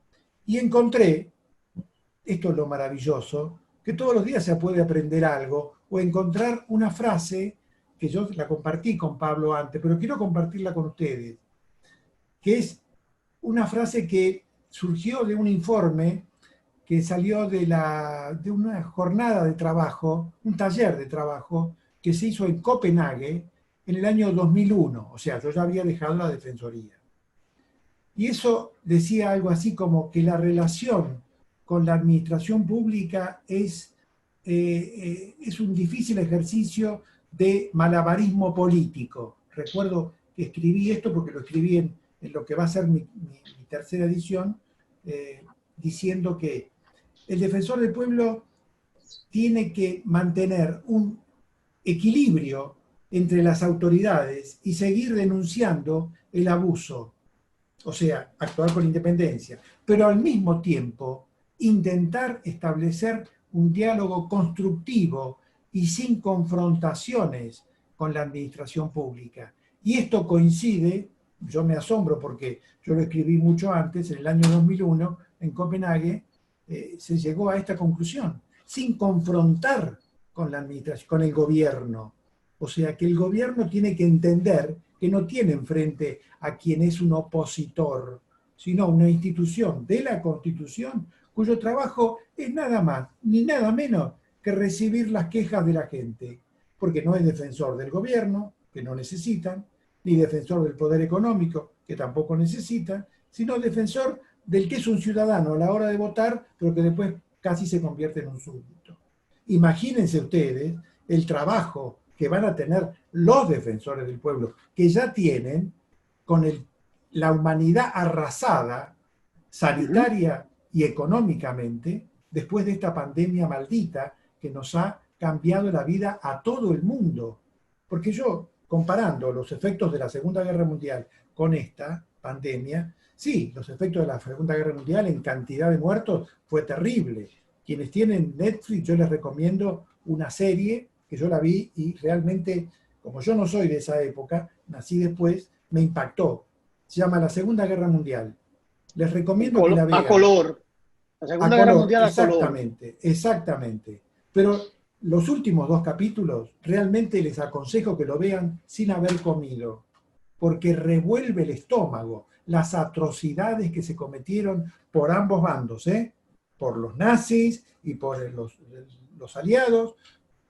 y encontré, esto es lo maravilloso, que todos los días se puede aprender algo, o encontrar una frase, que yo la compartí con Pablo antes, pero quiero compartirla con ustedes, que es una frase que surgió de un informe que salió de una jornada de trabajo, un taller de trabajo que se hizo en Copenhague en el año 2001, o sea, yo ya había dejado la Defensoría. Y eso decía algo así como que la relación con la administración pública es un difícil ejercicio de malabarismo político. Recuerdo que escribí esto porque lo escribí en lo que va a ser mi 3ª edición, diciendo que el defensor del pueblo tiene que mantener un equilibrio entre las autoridades y seguir denunciando el abuso, o sea, actuar con independencia, pero al mismo tiempo intentar establecer un diálogo constructivo y sin confrontaciones con la administración pública. Y esto coincide, yo me asombro porque yo lo escribí mucho antes, en el año 2001, en Copenhague, se llegó a esta conclusión, sin confrontar con la administración, con el gobierno. O sea, que el gobierno tiene que entender que no tiene enfrente a quien es un opositor, sino una institución de la Constitución cuyo trabajo es nada más ni nada menos que recibir las quejas de la gente, porque no es defensor del gobierno, que no necesitan, ni defensor del poder económico, que tampoco necesitan, sino defensor del que es un ciudadano a la hora de votar, pero que después casi se convierte en un súbdito. Imagínense ustedes el trabajo que van a tener los defensores del pueblo, que ya tienen con la humanidad arrasada, sanitaria y económicamente, después de esta pandemia maldita que nos ha cambiado la vida a todo el mundo. Porque yo, comparando los efectos de la Segunda Guerra Mundial con esta pandemia, sí, los efectos de la Segunda Guerra Mundial en cantidad de muertos fue terrible. Quienes tienen Netflix, yo les recomiendo una serie que yo la vi y realmente, como yo no soy de esa época, nací después, me impactó. Se llama La Segunda Guerra Mundial. Les recomiendo que la vean. A color. La Segunda Guerra Mundial a color. Exactamente, exactamente. Pero los últimos 2 capítulos, realmente les aconsejo que lo vean sin haber comido, porque revuelve el estómago las atrocidades que se cometieron por ambos bandos, por los nazis y por los aliados,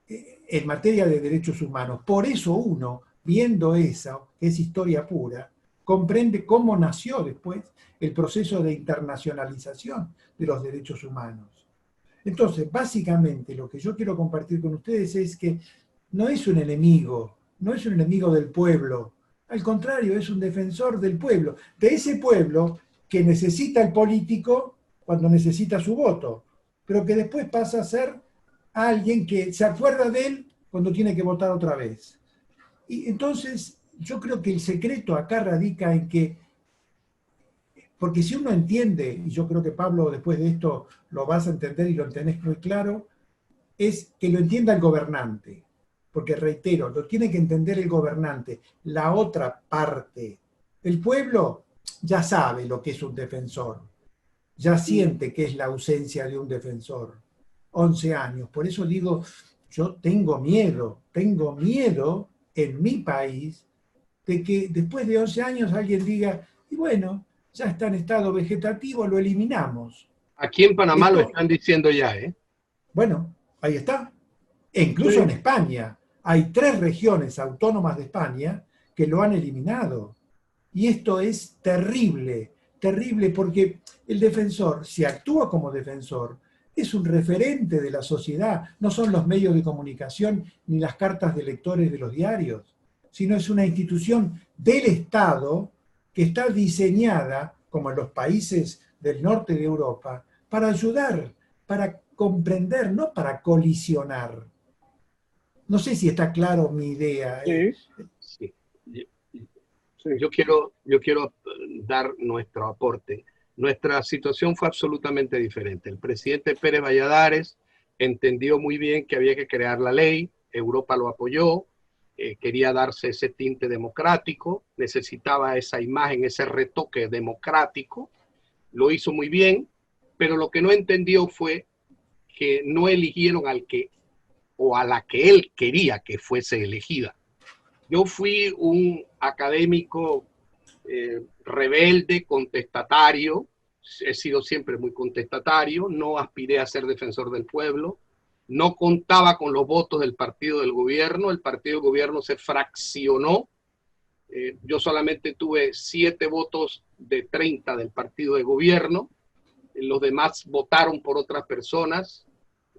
en materia de derechos humanos. Por eso uno, viendo eso, que es historia pura, comprende cómo nació después el proceso de internacionalización de los derechos humanos. Entonces, básicamente, lo que yo quiero compartir con ustedes es que no es un enemigo del pueblo, al contrario, es un defensor del pueblo, de ese pueblo que necesita el político cuando necesita su voto, pero que después pasa a ser alguien que se acuerda de él cuando tiene que votar otra vez. Y entonces yo creo que el secreto acá radica en que, porque si uno entiende, y yo creo que Pablo después de esto lo vas a entender y lo tenés muy claro, es que lo entienda el gobernante, porque reitero, lo tiene que entender el gobernante, la otra parte. El pueblo ya sabe lo que es un defensor, ya siente que es la ausencia de un defensor. 11 años. Por eso digo, yo tengo miedo en mi país de que después de 11 años alguien diga, y bueno, ya está en estado vegetativo, lo eliminamos. Aquí en Panamá lo están diciendo ya, ¿eh? Bueno, ahí está. E incluso en España hay 3 regiones autónomas de España que lo han eliminado. Y esto es terrible, terrible, porque el defensor, si actúa como defensor, es un referente de la sociedad, no son los medios de comunicación ni las cartas de lectores de los diarios, sino es una institución del Estado que está diseñada, como en los países del norte de Europa, para ayudar, para comprender, no para colisionar. No sé si está claro mi idea. Sí. Sí. Sí. Yo quiero dar nuestro aporte. Nuestra situación fue absolutamente diferente. El presidente Pérez Valladares entendió muy bien que había que crear la ley, Europa lo apoyó, quería darse ese tinte democrático, necesitaba esa imagen, ese retoque democrático, lo hizo muy bien, pero lo que no entendió fue que no eligieron al que o a la que él quería que fuese elegida. Yo fui un académico rebelde, contestatario, he sido siempre muy contestatario, no aspiré a ser defensor del pueblo, no contaba con los votos del partido del gobierno, el partido del gobierno se fraccionó, yo solamente tuve 7 votos de 30 del partido de gobierno, los demás votaron por otras personas,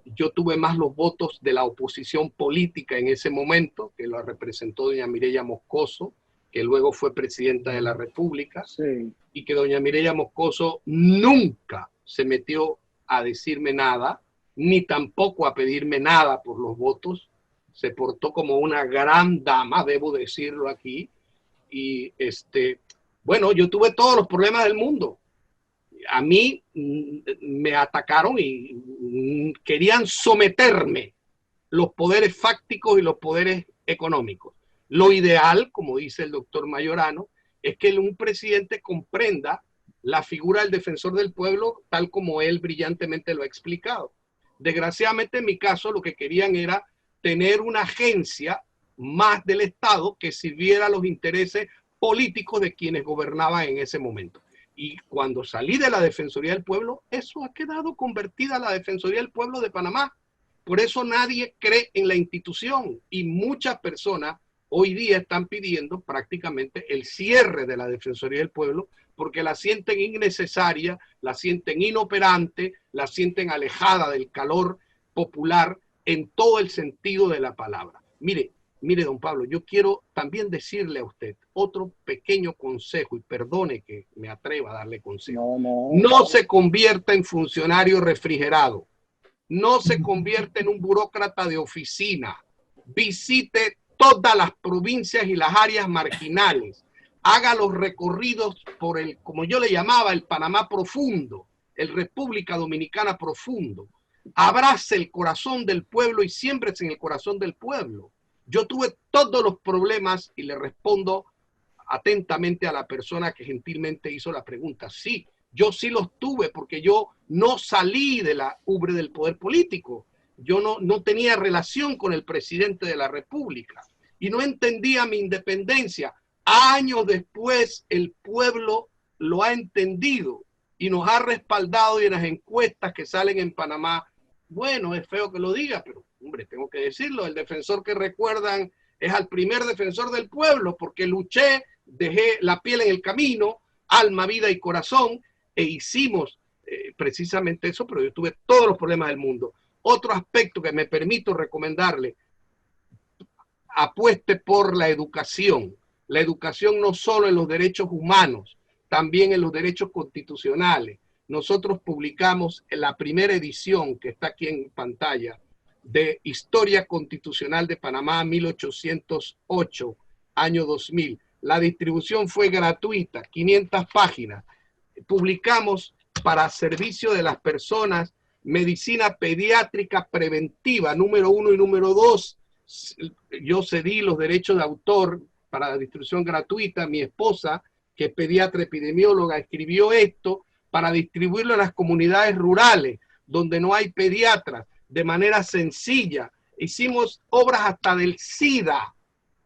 yo tuve más los votos de la oposición política en ese momento, que lo representó doña Mireya Moscoso, que luego fue presidenta de la República, Sí. y que doña Mireya Moscoso nunca se metió a decirme nada, ni tampoco a pedirme nada por los votos. Se portó como una gran dama, debo decirlo aquí, y bueno, yo tuve todos los problemas del mundo. A mí me atacaron y querían someterme los poderes fácticos y los poderes económicos. Lo ideal, como dice el doctor Mayorano, es que un presidente comprenda la figura del defensor del pueblo tal como él brillantemente lo ha explicado. Desgraciadamente, en mi caso, lo que querían era tener una agencia más del Estado que sirviera a los intereses políticos de quienes gobernaban en ese momento. Y cuando salí de la Defensoría del Pueblo, eso ha quedado convertida a la Defensoría del Pueblo de Panamá. Por eso nadie cree en la institución y muchas personas hoy día están pidiendo prácticamente el cierre de la Defensoría del Pueblo porque la sienten innecesaria, la sienten inoperante, la sienten alejada del calor popular en todo el sentido de la palabra. Mire, don Pablo, yo quiero también decirle a usted otro pequeño consejo, y perdone que me atreva a darle consejo. No se convierta en funcionario refrigerado. No se convierta en un burócrata de oficina. Visite todas las provincias y las áreas marginales. Haga los recorridos por el, como yo le llamaba, el Panamá profundo, el República Dominicana profundo. Abrace el corazón del pueblo y siémbrese en el corazón del pueblo. Yo tuve todos los problemas y le respondo atentamente a la persona que gentilmente hizo la pregunta. Sí, yo sí los tuve porque yo no salí de la ubre del poder político. Yo no tenía relación con el presidente de la República y no entendía mi independencia. Años después el pueblo lo ha entendido y nos ha respaldado, y en las encuestas que salen en Panamá, bueno, es feo que lo diga, pero hombre, tengo que decirlo, el defensor que recuerdan es al primer defensor del pueblo, porque luché, dejé la piel en el camino, alma, vida y corazón, e hicimos precisamente eso, pero yo tuve todos los problemas del mundo. Otro aspecto que me permito recomendarle, apueste por la educación no solo en los derechos humanos, también en los derechos constitucionales. Nosotros publicamos en la primera edición, que está aquí en pantalla, de Historia Constitucional de Panamá 1808, año 2000. La distribución fue gratuita, 500 páginas. Publicamos para servicio de las personas medicina pediátrica preventiva, número 1 y número 2. Yo cedí los derechos de autor para la distribución gratuita. Mi esposa, que es pediatra epidemióloga, escribió esto para distribuirlo en las comunidades rurales, donde no hay pediatras, de manera sencilla. Hicimos obras hasta del SIDA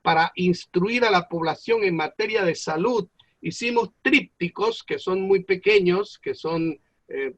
para instruir a la población en materia de salud. Hicimos trípticos que son muy pequeños, que son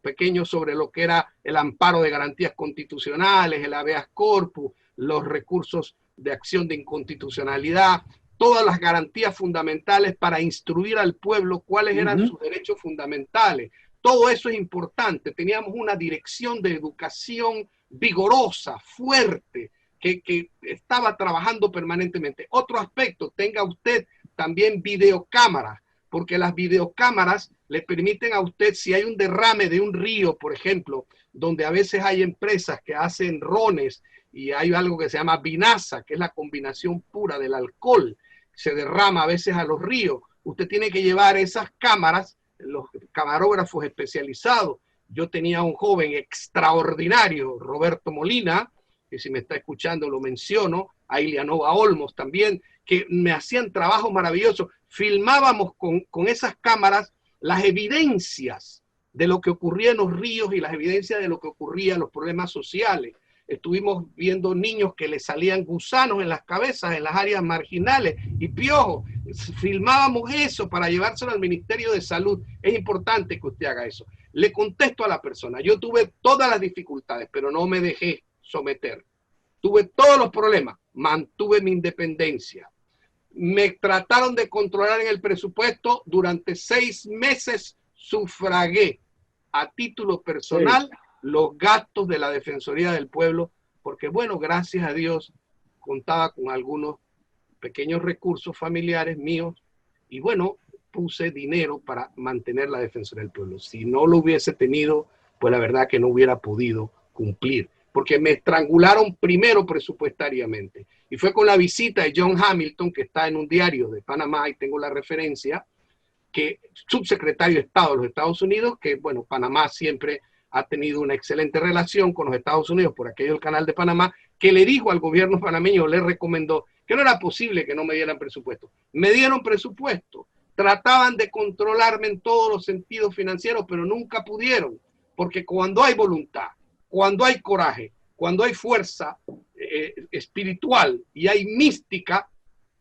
pequeños sobre lo que era el amparo de garantías constitucionales, el habeas corpus, los recursos de acción de inconstitucionalidad, todas las garantías fundamentales para instruir al pueblo cuáles eran sus derechos fundamentales. todo eso es importante. Teníamos una dirección de educación vigorosa, fuerte, que estaba trabajando permanentemente. Otro aspecto, tenga usted también videocámaras, porque las videocámaras le permiten a usted, si hay un derrame de un río, por ejemplo, donde a veces hay empresas que hacen rones y hay algo que se llama vinaza, que es la combinación pura del alcohol, se derrama a veces a los ríos. Usted tiene que llevar esas cámaras, los camarógrafos especializados. Yo tenía un joven extraordinario, Roberto Molina, que si me está escuchando lo menciono, a Ilianova Olmos también, que me hacían trabajo maravilloso. Filmábamos con esas cámaras las evidencias de lo que ocurría en los ríos y las evidencias de lo que ocurría en los problemas sociales. Estuvimos viendo niños que les salían gusanos en las cabezas, en las áreas marginales y piojos. Filmábamos eso para llevárselo al Ministerio de Salud. Es importante que usted haga eso. Le contesto a la persona. Yo tuve todas las dificultades, pero no me dejé someter. Tuve todos los problemas. Mantuve mi independencia. Me trataron de controlar en el presupuesto. Durante 6 meses sufragué a título personal los gastos de la Defensoría del Pueblo, porque bueno, gracias a Dios contaba con algunos pequeños recursos familiares míos y bueno, puse dinero para mantener la Defensoría del Pueblo. Si no lo hubiese tenido, pues la verdad que no hubiera podido cumplir, porque me estrangularon primero presupuestariamente. Y fue con la visita de John Hamilton, que está en un diario de Panamá, y tengo la referencia, que subsecretario de Estado de los Estados Unidos, que bueno, Panamá siempre ha tenido una excelente relación con los Estados Unidos por aquello del Canal de Panamá, que le dijo al gobierno panameño, le recomendó que no era posible que no me dieran presupuesto. Me dieron presupuesto, trataban de controlarme en todos los sentidos financieros, pero nunca pudieron, porque cuando hay voluntad, cuando hay coraje, cuando hay fuerza espiritual y hay mística,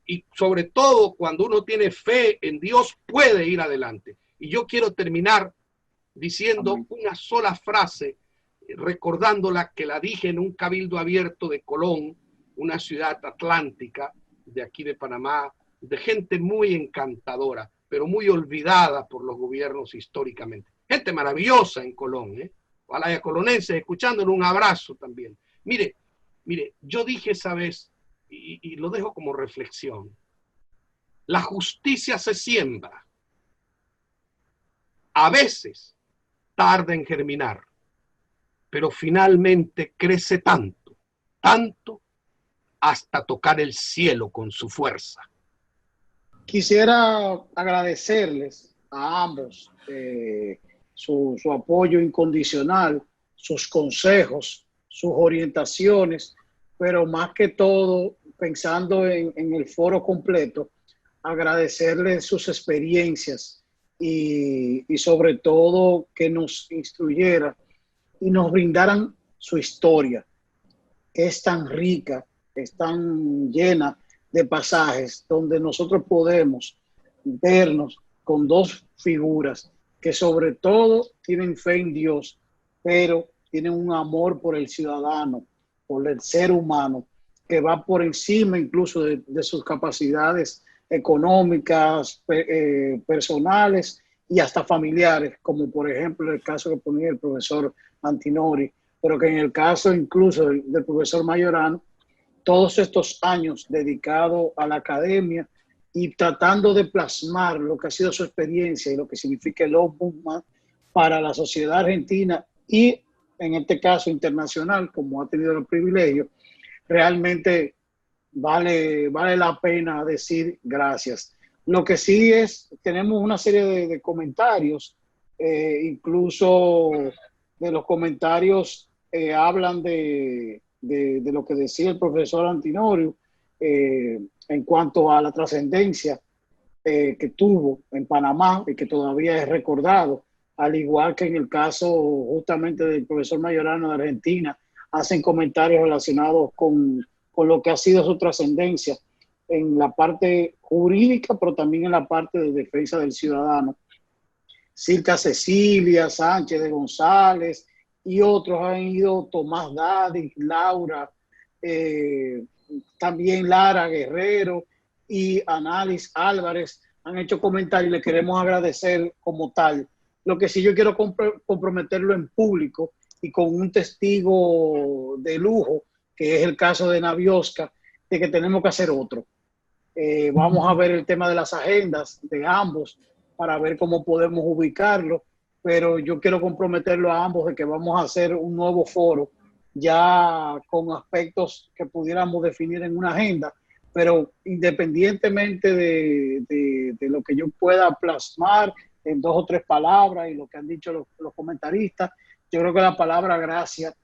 y sobre todo cuando uno tiene fe en Dios, puede ir adelante. Y yo quiero terminar diciendo una sola frase, recordándola, que la dije en un cabildo abierto de Colón, una ciudad atlántica de aquí de Panamá, de gente muy encantadora, pero muy olvidada por los gobiernos históricamente. Gente maravillosa en Colón, ojalá haya colonenses escuchándolo, un abrazo también. Mire, yo dije esa vez, y lo dejo como reflexión, la justicia se siembra, a veces tarda en germinar, pero finalmente crece tanto, tanto, hasta tocar el cielo con su fuerza. Quisiera agradecerles a ambos su apoyo incondicional, sus consejos, sus orientaciones, pero más que todo, pensando en el foro completo, agradecerles sus experiencias y sobre todo que nos instruyera y nos brindaran su historia, que es tan rica, es tan llena de pasajes, donde nosotros podemos vernos con dos figuras que sobre todo tienen fe en Dios, pero tienen un amor por el ciudadano, por el ser humano, que va por encima incluso de sus capacidades económicas, personales y hasta familiares, como por ejemplo el caso que ponía el profesor Antinori, pero que en el caso incluso del profesor Majorano, todos estos años dedicados a la academia y tratando de plasmar lo que ha sido su experiencia y lo que significa el Ombudsman para la sociedad argentina y en este caso internacional, como ha tenido el privilegio, realmente vale la pena decir gracias. Lo que sí es, tenemos una serie de comentarios, incluso de los comentarios hablan de lo que decía el profesor Antinorio en cuanto a la trascendencia que tuvo en Panamá y que todavía es recordado, al igual que en el caso justamente del profesor Majorano de Argentina, hacen comentarios relacionados con lo que ha sido su trascendencia en la parte jurídica, pero también en la parte de defensa del ciudadano. Circa Cecilia Sánchez de González y otros han ido, Tomás Dadis, Laura, también Lara Guerrero y Anális Álvarez han hecho comentarios y le queremos agradecer como tal Lo que sí yo quiero comprometerlo en público y con un testigo de lujo, que es el caso de Naviosca, de que tenemos que hacer otro. Vamos a ver el tema de las agendas de ambos para ver cómo podemos ubicarlo, pero yo quiero comprometerlo a ambos de que vamos a hacer un nuevo foro ya con aspectos que pudiéramos definir en una agenda, pero independientemente de lo que yo pueda plasmar en 2 o 3 palabras y lo que han dicho los comentaristas, yo creo que la palabra gracias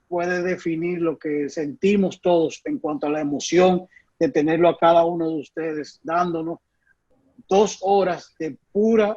puede definir lo que sentimos todos en cuanto a la emoción de tenerlo a cada uno de ustedes dándonos 2 horas de pura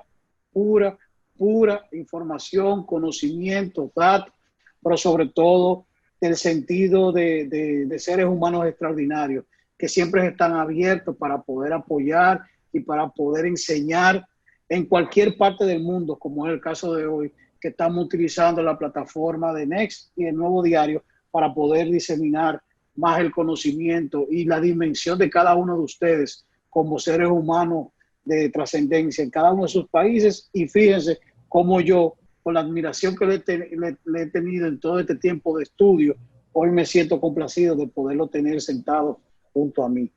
información, conocimiento, datos, pero sobre todo el sentido de seres humanos extraordinarios que siempre están abiertos para poder apoyar y para poder enseñar en cualquier parte del mundo, como es el caso de hoy, que estamos utilizando la plataforma de Next y el Nuevo Diario para poder diseminar más el conocimiento y la dimensión de cada uno de ustedes como seres humanos de trascendencia en cada uno de sus países. Y fíjense cómo yo, con la admiración que le he tenido en todo este tiempo de estudio, hoy me siento complacido de poderlo tener sentado junto a mí.